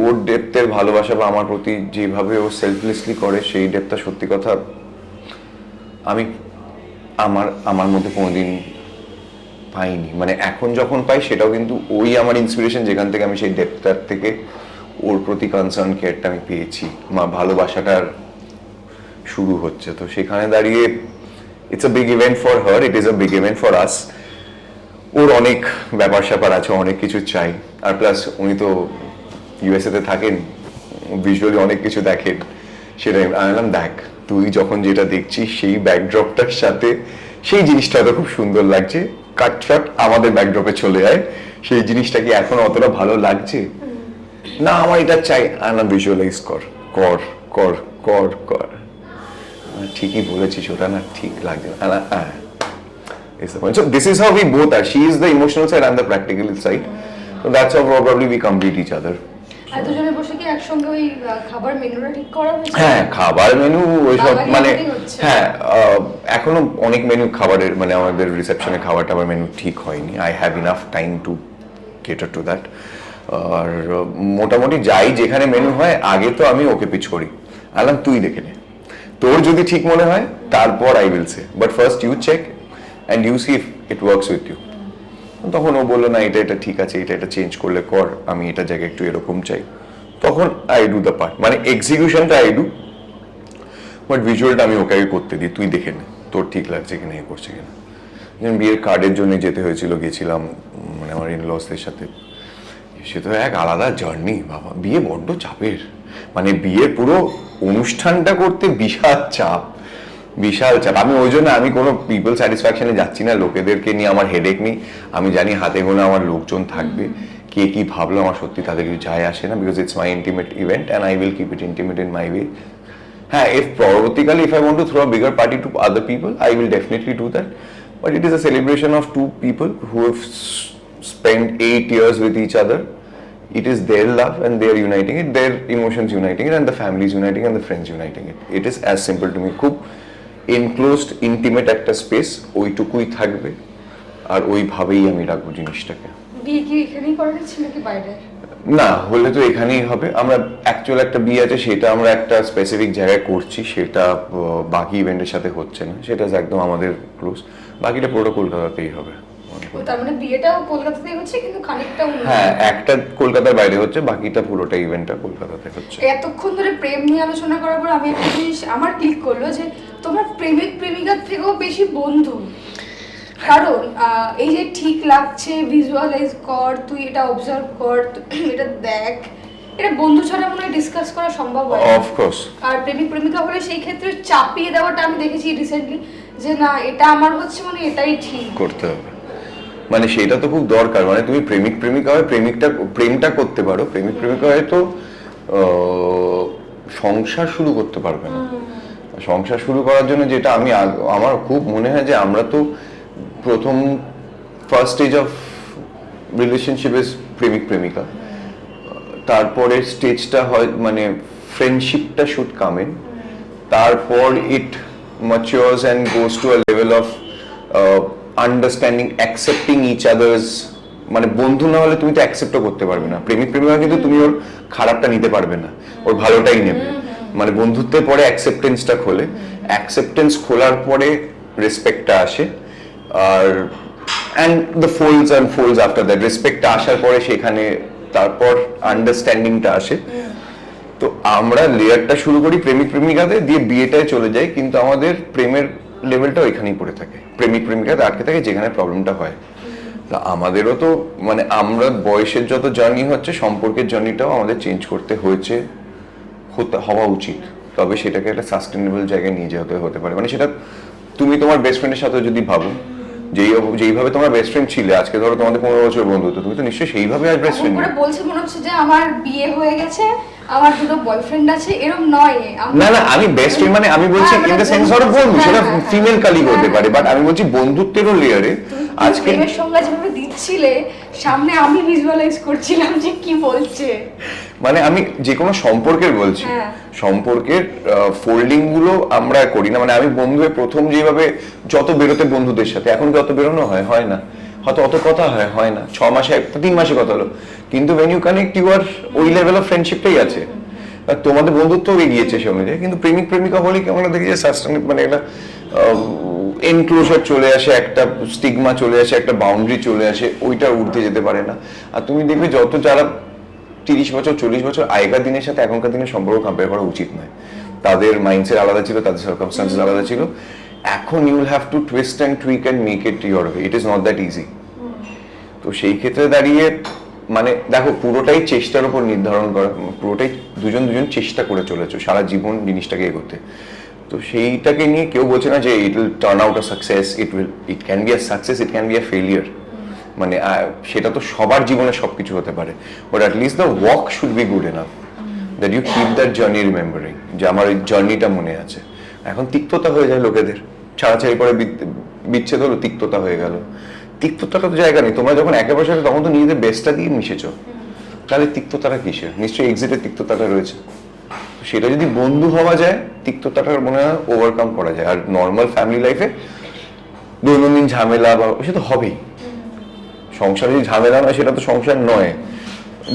ওর ডেপথের ভালোবাসা বা আমার প্রতি যেভাবে ও সেলফলেসলি করে, সেই ডেপথটা সত্যি কথা আমি আমার মধ্যে কোনোদিন পাইনি। মানে এখন যখন পাই সেটাও কিন্তু ওই আমার ইন্সপিরেশন, যেখান থেকে আমি সেই ডেপথটার থেকে ওর প্রতি কনসার্ন কেয়ারটা আমি পেয়েছি, ভালোবাসাটার শুরু হচ্ছে। তো সেখানে দাঁড়িয়ে it's a big event for her, it is a big event for us. ওর অনেক ব্যাপার স্যাপার আছে, অনেক কিছু চাই, আর প্লাস উনি তো ইউএসএ তে থাকেন, ভিজুয়ালি অনেক কিছু দেখেন। সেটাই আমি বললাম, দেখ তুই যখন যেটা দেখছিস সেই ব্যাকড্রপটার সাথে সেই জিনিসটা তো খুব সুন্দর লাগছে, কাটছাট আমাদের ব্যাকড্রপে চলে যায়, সেই জিনিসটা কি এখন অতটা ভালো লাগছে না, আমার এটা চাই। না, ভিজুয়ালাইজ কর কর কর কর কর ঠিকই বলেছিস, ওটা না ঠিক লাগছে না। So this is how we both are. She is the emotional side, I'm the practical side. So that's how probably we complete each other. আর দুজনে বসে কি একসঙ্গে ওই খাবার মেনুটা ঠিক করা হয়েছে? হ্যাঁ, খাবার মেনু ওইসব মানে হ্যাঁ, এখনো অনেক মেনু খাবারের, মানে আমাদের রিসেপশনে খাবার টাবার মেনু ঠিক হয়নি। I have enough time to cater to that. আর মোটামুটি যাই যেখানে মেনু হয়, আগে তো আমি ওকে পিচ করি, আলাম তুই দেখে নে, তোর যদি ঠিক মনে হয় তারপর I will say, but first you check and you see if it works with you. তখন ও বললো না, এটা ঠিক আছে, এটা চেঞ্জ করলে কর, আমি এটা জায়গায় একটু এরকম চাই, তখন আই ডু দ্য পার্ট, মানে এক্সিকিউশনটা আই ডু, বাট ভিজুয়ালটা আমি ওকে করতে দিই, তুই দেখে নে তোর ঠিক লাগছে কিনা, এ করছে কিনা। যেমন বিয়ের কার্ডের জন্য যেতে হয়েছিল, গেছিলাম মানে আমার ইনলসদের সাথে, সে তো এক আলাদা জার্নি বাবা, বিয়ে বড্ড চাপের, মানে বিয়ের পুরো অনুষ্ঠানটা করতে বিশাল চাপ, বিশাল চাপ। আমি ওই জন্য আমি কোনো পিপল স্যাটিসফ্যাকশনে যাচ্ছি না, লোকেদেরকে নিয়ে আমার হেডেক নেই, আমি জানি হাতে গোনা আমার লোকজন থাকবে, কে কি ভাবলো আমার সত্যি তাদের কিছু যায় আসে না, because it's my intimate event and I will keep it intimate in my way. হ্যাঁ, if পরবর্তীকালে if I want to throw a bigger party to other people, I will definitely do that, but it is a celebration of two people who have spent 8 years with each other. It is their love and they are uniting it, their emotions uniting it, and the families uniting and the friends uniting it. It is as simple to me. খুব enclosed, intimate একটা space, ওইটুকুই থাকবে আর ওইভাবেই আমি রাখবো জিনিসটাকে। বিয়ে কি এখানেই করার ছিল নাকি বাইরে? না, হলে তো এখানেই হবে। আমরা অ্যাকচুয়াল একটা বিয়ে আছে, সেটা আমরা একটা স্পেসিফিক জায়গায় করছি, সেটা বাকি ইভেন্টের সাথে হচ্ছে না, সেটা একদম আমাদের ক্লোজ, বাকিটা পুরোটা কলকাতাতেই হবে। তার মানে বিয়েটাও কলকাতাতেই হচ্ছে, কিন্তু খানিকটা হ্যাঁ, একটা কলকাতার বাইরে হচ্ছে, বাকিটা পুরোটা ইভেন্টটা কলকাতাতে হচ্ছে। এতক্ষণ ধরে প্রেম নিয়ে আলোচনা করার পর আমি একটা জিনিস আমার ক্লিক করলো, যে তোমার প্রেমিক প্রেমিকার থেকেও বেশি বন্ধু। কারণ এই যে ঠিক লাগছে, ভিজুয়ালাইজ কর, তুই এটা অবজার্ভ কর, এটা দেখ, এটা বন্ধু ছাড়া মনে হয় ডিসকাস করা সম্ভব হয় না। অফকোর্স। আর প্রেমিক প্রেমিকা হলে সেই ক্ষেত্রে চাপিয়ে দেওয়াটা আমি দেখেছি রিসেন্টলি, যে না এটা আমার হচ্ছে, মানে এটাই ঠিক করতে হবে, মানে সেটা তো খুব দরকার। মানে তুমি প্রেমিক প্রেমিকা হয়, প্রেমটা করতে পারো, প্রেমিক প্রেমিকা হয় তো সংসার শুরু করতে পারবে না। সংসার শুরু করার জন্য যেটা আমার খুব মনে হয় যে আমরা তো প্রথম first stage of relationship is প্রেমিক প্রেমিকা, তারপরে স্টেজটা হয় মানে ফ্রেন্ডশিপটা শুড কাম ইন, তারপর it matures and goes to a level of understanding, accepting each others. মানে বন্ধু না হলে তুমি তো অ্যাকসেপ্টও করতে পারবে না, প্রেমিক প্রেমিকা কিন্তু তুমি ওর খারাপটা নিতে পারবে না, ওর ভালোটাই নেবে। মানে বন্ধুত্বের পরে অ্যাকসেপ্টেন্সটা খোলে, অ্যাকসেপ্টেন্স খোলার পরে রেসপেক্টটা আসে, আর and the folds and folds after that. রেসপেক্টটা আসার পরে সেখানে তারপর আন্ডারস্ট্যান্ডিংটা আসে। তো আমরা লেয়ারটা শুরু করি প্রেমিক প্রেমিকাতে, দিয়ে বিয়েটায় চলে যাই, কিন্তু আমাদের প্রেমের লেভেলটা ওইখানেই পড়ে থাকে, প্রেমিক প্রেমিকাতে আটকে থাকে, যেখানে প্রবলেমটা হয়। তা আমাদেরও তো মানে আমরা বয়সের যত জার্নি হচ্ছে, সম্পর্কের জার্নিটাও আমাদের চেঞ্জ করতে হয়েছে, হওয়া উচিত, তবে সেটাকে একটা সাস্টেনেবল জায়গায় নিয়ে যেতে হতে পারে। মানে সেটা তুমি তোমার বেস্ট ফ্রেন্ডের সাথে যদি ভাবো, যেইভাবে তোমার বেস্ট ফ্রেন্ড ছিলে, আজকে ধরো তোমাদের 15 বছর বন্ধুত্ব, তুমি তো নিশ্চয়ই সেইভাবে আর বেস্ট ফ্রেন্ড বলছে মনে হচ্ছে যে আমার বিয়ে হয়ে গেছে, আমার দুটো বয়ফ্রেন্ড আছে এরকম নয়। না না, আমি বেস্ট ফ্রেন্ড মানে আমি বলছি ইন দ্য সেন্স অফ বন্ধু, সেটা ফিমেল কালিগ হতে পারে, বাট আমি বলছি বন্ধুত্বেরও লেয়ারে আজকে প্রেমের সংজ্ঞা যেভাবে দিচ্ছিলে সামনে আমি ভিজুয়ালাইজ করছিলাম যে কি বলছে। মানে আমি যে কোনো সম্পর্কের বলছি, সম্পর্কের ফোল্ডিং গুলো আমরা করি না। মানে আমি বন্ধু হয়ে প্রথম যেভাবে যত বেরোতে বন্ধুদের সাথে, এখন কি অত বেরোনো হয় না, হয়তো অত কথা হয় না, 6 মাসে 3 মাসে কথা হলো, কিন্তু when you connect you are ওই লেভেল অফ ফ্রেন্ডশিপটাই আছে। আর তোমাদের বন্ধুত্ব এগিয়েছে সে অনুযায়ী, কিন্তু প্রেমিক প্রেমিকা হলে কেমন দেখি যে সাস্টেনেবল মানে একটা এনক্লোজার চলে আসে, একটা স্টিগমা চলে আসে, একটা বাউন্ডারি চলে আসে, ওইটা উঠতে যেতে পারে না। আর তুমি দেখবে যত যারা 30 বছর 40 বছর আগেকার দিনের সাথে এখনকার দিনের সম্পর্ক কম্পেয়ার করা উচিত নয়। তাদের মাইন্ডসেট আলাদা ছিল, তাদের সার্কামস্টান্সেস আলাদা ছিল। এখন you will have to twist and tweak and make it your way, it is not that easy. তো সেই ক্ষেত্রে দাঁড়িয়ে মানে দেখো পুরোটাই চেষ্টার উপর নির্ধারণ করা, পুরোটাই দুজন চেষ্টা করে চলেছো সারা জীবন জিনিসটাকে এগোতে। তো সেইটাকে নিয়ে কেউ বলছে না যে it will turn out a success, it can be a success, it can be a failure. মানে সেটা তো সবার জীবনে সবকিছু হতে পারে, but at least the walk should be good enough that you keep that journey remembering, যে আমার এই জার্নিটা মনে আছে। এখন তিক্ততা হয়ে যায় লোকেদের, ছাড়াছাড়ি করে বিচ্ছেদ হলো, তিক্ততা হয়ে গেল। তিক্ততাটা তো জায়গা নেই, তোমরা যখন একেবারে সাথে তখন তো নিজেদের বেস্টটা দিয়ে মিশেছো, তাহলে তিক্ততাটা কিসের? নিশ্চয়ই এক্সিটের তিক্ততাটা রয়েছে। সেটা যদি বন্ধু হওয়া যায়, তিক্ততাটা মনে হয় ওভারকাম করা যায়। আর নর্মাল ফ্যামিলি লাইফে দৈনন্দিন ঝামেলা বা সেটা হবেই। সংসারে যদি ঝামেলা নয় সেটা তো সংসার নয়।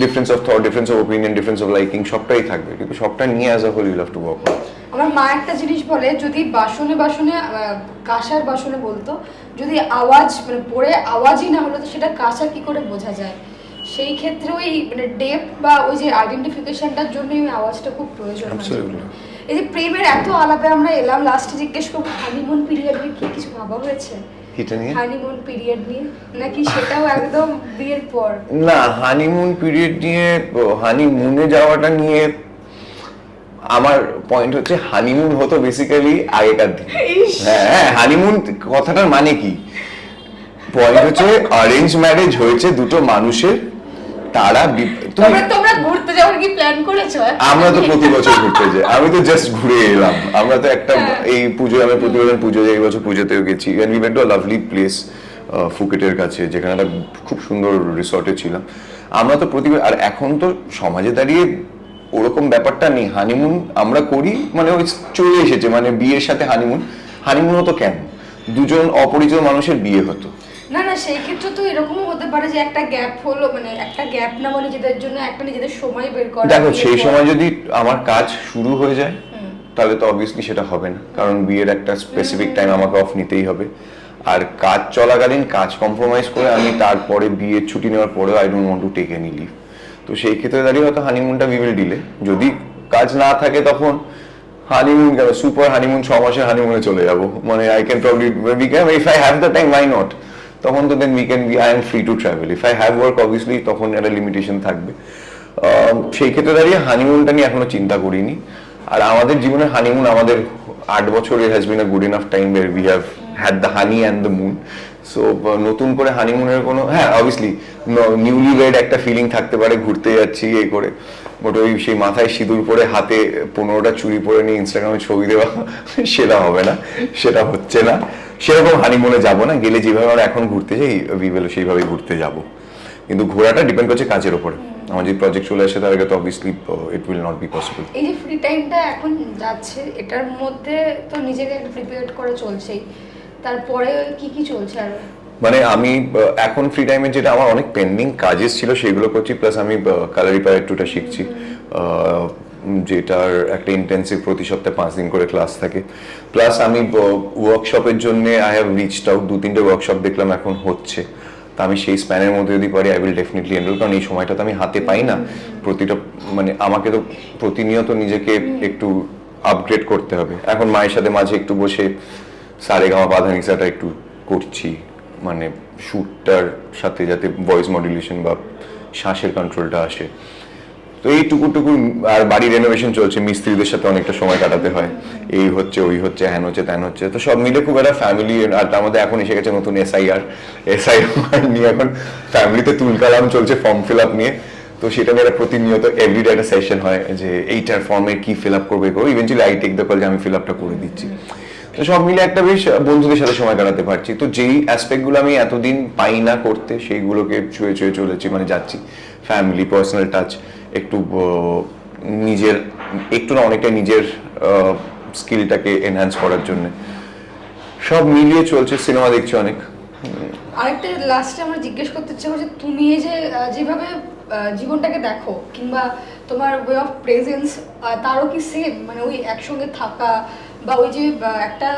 Difference of thought, difference of opinion, difference of liking সবটাই থাকবে, কিন্তু সবটা নিয়ে as a whole you have to work on. আমার মা একটা জিনিস বলে, যদি বাসনে কাঁসার বাসনে বলতো, যদি আওয়াজ মানে পড়ে আওয়াজই না হলো তো সেটা কাঁসা কি করে বোঝা যায়। সেই ক্ষেত্রে ওই মানে ডেপথ বা ওই যে আইডেন্টিফিকেশনটার জন্য ওই আওয়াজটা খুব প্রয়োজন। এই যে প্রেমের এত আলাপে আমরা এলাম, লাস্টে জিজ্ঞেস করবো হানিমুন পিরিয়ড নিয়ে কি কিছু ভাবা হয়েছে? হানিমুন পিরিয়ড নিয়ে নাকি সেটাও একদম বিয়ের পর? না, হানিমুন পিরিয়ড নিয়ে, হানিমুনে যাওয়াটা নিয়ে আমার পয়েন্ট হচ্ছে হানিমুন হতো বেসিক্যালি আগেকার দিনে। হ্যাঁ, হানিমুন কথাটার মানে কি? পয়েন্ট হচ্ছে অ্যারেঞ্জ ম্যারেজ হয়েছে দুটো মানুষের, তারা তোমরা ঘুরতে যাওয়ার কি প্ল্যান করেছো? আমরা তো প্রতি বছর ঘুরতে যাই, আমি তো জাস্ট ঘুরে এলাম। আমরা তো একটা এই পুজোয়, আমি প্রতিবার পুজো যাই, এই বছর পুজোতেও গেছি। And we went to a lovely place ফুকেটের কাছে, যেখানে একটা খুব সুন্দর রিসর্টে ছিলাম। আমরা তো প্রতিবার, আর এখন তো সমাজে দাঁড়িয়ে ওরকম ব্যাপারটা নেই। হানিমুন আমরা করি মানে ওই চলে এসেছে, মানে বিয়ের সাথে হানিমুন হতো কেন? দুজন অপরিচিত মানুষের বিয়ে হতো। না না, সেই ক্ষেত্রে তো এরকমও হতে পারে যে একটা গ্যাপ হলো, মানে একটা গ্যাপ না, মানে নিজেদের জন্য একটা নিজেদের সময় বের করা। দেখো সেই সময় যদি আমার কাজ শুরু হয়ে যায় তাহলে তো অবভিয়াসলি সেটা হবে না, কারণ বিয়ের একটা স্পেসিফিক টাইম আমাকে অফ নিতেই হবে। আর কাজ চলাকালীন কাজ কম্প্রোমাইজ করে আমি তারপরে বিয়ের ছুটি নেওয়ার পরেও I don't want to take any leave. তো সেই ক্ষেত্রে দাঁড়িয়ে হয়তো হানিমুনটা উই উইল ডিলে। যদি কাজ না থাকে তখন হানিমুন কেন, সুপার হানিমুন 6 মাসের হানিমুনে চলে যাব। মানে I can probably if I have the time, why not? তখন তো then I am free to travel. If I have work obviously তখন একটা লিমিটেশন থাকবে। সেই ক্ষেত্রে দাঁড়িয়ে হানিমুনটা নিয়ে এখনো চিন্তা করিনি। আর আমাদের জীবনে হানিমুন, আমাদের 8 বছর it has been a good enough time where we have had the honey and the moon. So নতুন করে হানিমুনের কোনো, হ্যাঁ অবভিয়াসলি নিউলি ওয়েড একটা ফিলিং থাকতে পারে, ঘুরতে যাচ্ছি এই করে, বাট ওই সেই মাথায় সিঁদুর পরে হাতে 15টা চুড়ি পরে নিয়ে ইনস্টাগ্রামে ছবি দেওয়া সেটা হবে না, সেটা হচ্ছে না। সেরকম হানিমুনে যাব না, গেলে যেভাবে আমরা এখন ঘুরতে যাই উইল সেইভাবেই ঘুরতে যাব। কিন্তু ঘোরাটা ডিপেন্ড করছে কাজের উপরে। আমার যদি প্রজেক্ট চলে আসে তাহলে তো obviously it will not be possible. এই যে ফ্রি টাইমটা এখন যাচ্ছে, এটার মধ্যে তো নিজেকে একটা প্রিপেয়ার করে চলছেই, তারপরে কি কি চলছে আর? মানে আমি এখন ফ্রি টাইমে যেটা আমার অনেক পেন্ডিং কাজেস ছিল সেগুলো করছি, প্লাস আমি কালারিপার একটুটা শিখছি, যেটার একটা ইন্টেন্সিভ প্রতি সপ্তাহে 5 দিন করে ক্লাস থাকে। প্লাস আমি ওয়ার্কশপের জন্য আই হ্যাভ রিচড আউট, 2-3টে ওয়ার্কশপ দেখলাম এখন হচ্ছে। তা আমি সেই স্প্যানের মধ্যে যদি পারি আই উইল ডেফিনেটলি এনরোল, কারণ এই সময়টা তো আমি হাতে পাই না। প্রতিটা মানে আমাকে তো প্রতিনিয়ত নিজেকে একটু আপগ্রেড করতে হবে। এখন মায়ের সাথে মাঝে একটু বসে সারেগামা পাধানিসাটা একটু করছি, মানে শ্যুটটার সাথে যাতে ভয়েস মডুলেশন বা শ্বাসের কন্ট্রোলটা আসে। তো এই টুকু আর বাড়ি রেনোভেশন চলছে, মিস্ত্রিদের সাথে অনেকটা সময় কাটাতে হয়, এই হচ্ছে ওই হচ্ছে, হ্যান হচ্ছে ত্যান হচ্ছে। তো সব মিলে খুব একটা ফ্যামিলি। আর তার মধ্যে এখন এসে গেছে নতুন এসআইআর নিয়ে এখন ফ্যামিলিতে তুলকালাম চলছে ফর্ম ফিল আপ নিয়ে। তো তো সেটা নিয়ে একটা প্রতিনিয়ত এভরিডে একটা সেশন হয় যে এইটার ফর্মের কি ফিল আপ করবে eventually I take the call যে আমি ফিল আপটা করে দিচ্ছি। তো সব মিলে একটা বেশ বন্ধুদের সাথে সময় কাটাতে পারছি। তো যেই অ্যাসপেক্টগুলো আমি এতদিন পাই না করতে সেইগুলোকে ছুঁয়ে ছুঁয়ে চলেছি, মানে যাচ্ছি। ফ্যামিলি, পার্সোনাল টাচ, একটু নিজের একটু না অনেকটা নিজের স্কিলটাকে এনহ্যান্স করার জন্য সব মিলিয়ে চলছে। সিনেমা দেখছি অনেক। আরেকটা লাস্টে আমরা জিজ্ঞেস করতে ইচ্ছে করছে, তুমি এই যে যেভাবে জীবনটাকে দেখো কিংবা তোমার ওয়ে অফ প্রেজেন্স, তারও কি সেম, মানে ওই একসঙ্গে থাকা বা ওই যে একটা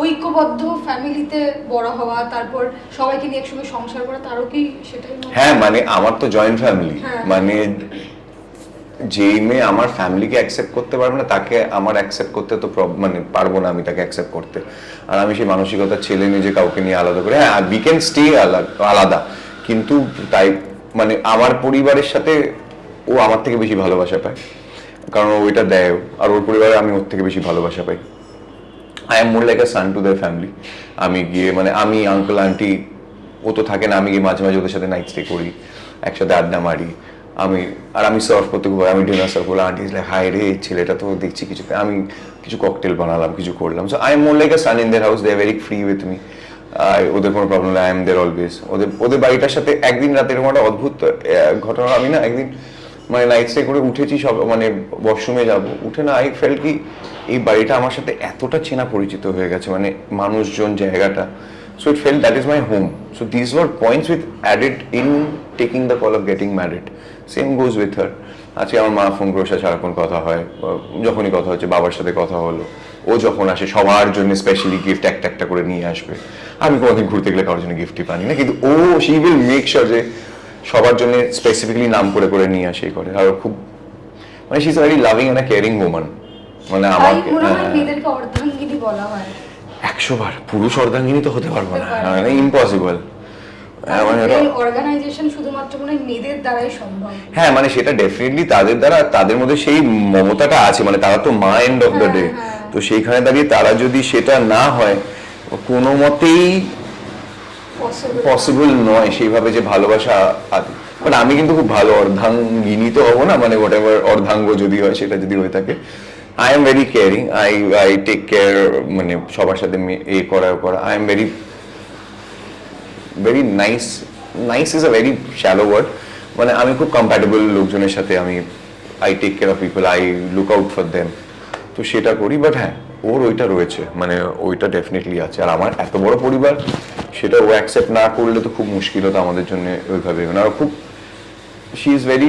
ঐক্যবদ্ধ ফ্যামিলিতে বড় হওয়া, তারপর সবাইকে নিয়ে একসঙ্গে সংসার করা, তারও কি সেটাই? হ্যাঁ, মানে আমার তো জয়েন্ট ফ্যামিলি, হ্যাঁ। মানে যেই মেয়ে আমার ফ্যামিলিকে অ্যাকসেপ্ট করতে পারবে না তাকে আমার অ্যাকসেপ্ট করতে তো মানে পারবো না আমি তাকে অ্যাকসেপ্ট করতে। আর আমি সেই মানসিকতার ছেলে নিজে কাউকে নিয়ে আলাদা করে, হ্যাঁ উই ক্যান স্টে আলাদা, কিন্তু তাই মানে আমার পরিবারের সাথে ও আমার থেকে বেশি ভালোবাসা পায়, কারণ ওইটা দেয়। আর ওর পরিবারে আমি ওর থেকে বেশি ভালোবাসা পাই। I am more like a son to their family. আমি গিয়ে মানে আমি আঙ্কেল আন্টি ও তো থাকে না, আমি গিয়ে মাঝে মাঝে ওদের সাথে নাইট স্টে করি, একসাথে আড্ডা মারি। আমি সার্ভ করতে খুব, আমি ডিনার সার্ভ করলাম, আন্টি লাইক হাই রে এই ছেলেটা তো দেখছি কিছু, আমি কিছু ককটেল বানালাম, কিছু করলাম। So I am more like a son in their house, they are very free with me. ওদের কোনো প্রবলেম নেই, আই এম দেয়ার অলওয়েজ। ওদের বাড়িটার সাথে একদিন রাতে এরকম একটা অদ্ভুত ঘটনা, আমি না একদিন মানে নাইট স্টে করে উঠেছি, সব মানে ওয়াশরুমে যাব, উঠে না আই ফেল্ট কি এই বাড়িটা আমার সাথে এতটা চেনা পরিচিত হয়ে গেছে, মানে মানুষজন, জায়গাটা। So it felt that is my home. So these were points which added in taking the call of getting married. Same goes with her. আজকে আমার মা ফোন করে সারাক্ষণ কথা হয়, যখনই কথা হচ্ছে বাবার সাথে কথা হলো, ও যখন আসে সবার জন্য স্পেশালি গিফট একটা একটা করে নিয়ে আসবে। আমি কোনোদিন ঘুরতে গেলে কারোর জন্য গিফটই পানি না, কিন্তু ও শি উইল মেক শিওর যে সবার জন্য স্পেসিফিকলি নাম করে করে নিয়ে আসে করে। আর খুব মানে she is very loving and a caring woman. মানে আমাকে মেয়েদেরকে অর্ধাঙ্গিনী বলা হয় 100 বার, পুরুষ অর্ধাঙ্গিনী তো হতে পারবো না, মানে ইম্পসিবল। অর্গানাইজেশন শুধুমাত্র মানে মেয়েদের দ্বারাই সম্ভব। হ্যাঁ, মানে সেটা ডেফিনেটলি তাদের দ্বারা, তাদের মধ্যে সেই মমতাটা আছে, মানে তারা তো মা এন্ড অফ দ্য ডে। তো সেইখানে দাঁড়িয়ে তারা যদি সেটা না হয়, কোনো মতেই পসিবল নয় সেইভাবে যে ভালোবাসা। বাট আমি কিন্তু খুব ভালো অর্ধাঙ্গিনী তো হবো না, মানে হোয়াট এভার অর্ধাঙ্গ যদি হয়, সেটা যদি হয়ে থাকে। I am very caring, I take care, মানে সবার সাথে করা। I am very very nice. Nice is a very shallow word. মানে আমি খুব কম্প্যাটেবল লোকজনের সাথে, আমি I take care of people, I look out for them. তো সেটা করি। বাট হ্যাঁ, ওর ওইটা রয়েছে, মানে ওইটা ডেফিনেটলি আছে। আর আমার এত বড় পরিবার, সেটা ও অ্যাকসেপ্ট না করলে তো খুব মুশকিল হতো আমাদের জন্য ওইভাবে। আর খুব she is very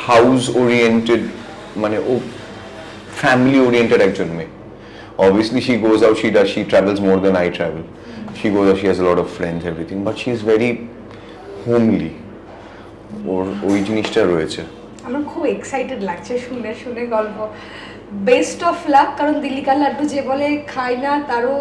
house oriented, মানে ও ফ্যামিলি ওরিয়েন্টেড একজন মেয়ে। Obviously she goes out, she travels more than I travel. She goes out, she has a lot of friends, everything, but she is very homely. ওর ওই জিনিসটা রয়েছে। আমার খুব excited লাগছে শুনে শুনে গল্প। বেস্ট অফ লাক, কারণ দিল্লি কা লাড্ডু যে বলে খায় না তারও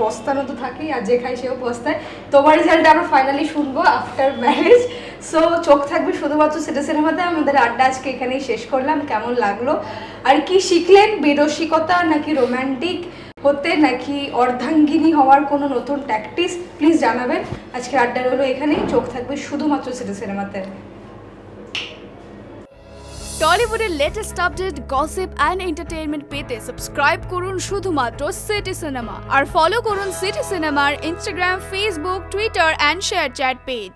পস্তানো তো থাকেই, আর যে খায় সেও পস্তায়। তোমার রেজাল্ট আমরা ফাইনালি শুনবো আফটার ম্যারেজ। সো চোখ থাকবে শুধুমাত্র সিটি সিনেমাতে। আমাদের আড্ডা আজকে এখানেই শেষ করলাম। কেমন লাগলো, আর কি শিখলেন? বেরসিকতা নাকি রোম্যান্টিক হতে, নাকি অর্ধাঙ্গিনী হওয়ার কোনো নতুন ট্যাকটিক্স, প্লিজ জানাবেন। আজকের আড্ডা রইলো এখানেই। চোখ থাকবে শুধুমাত্র সিটি সিনেমাতে। টলিউডের latest update, gossip and entertainment পেতে সাবস্ক্রাইব করুন শুধুমাত্র সিটি সিনেমা, আর ফলো করুন সিটি সিনেমার Instagram, Facebook, Twitter and ShareChat page.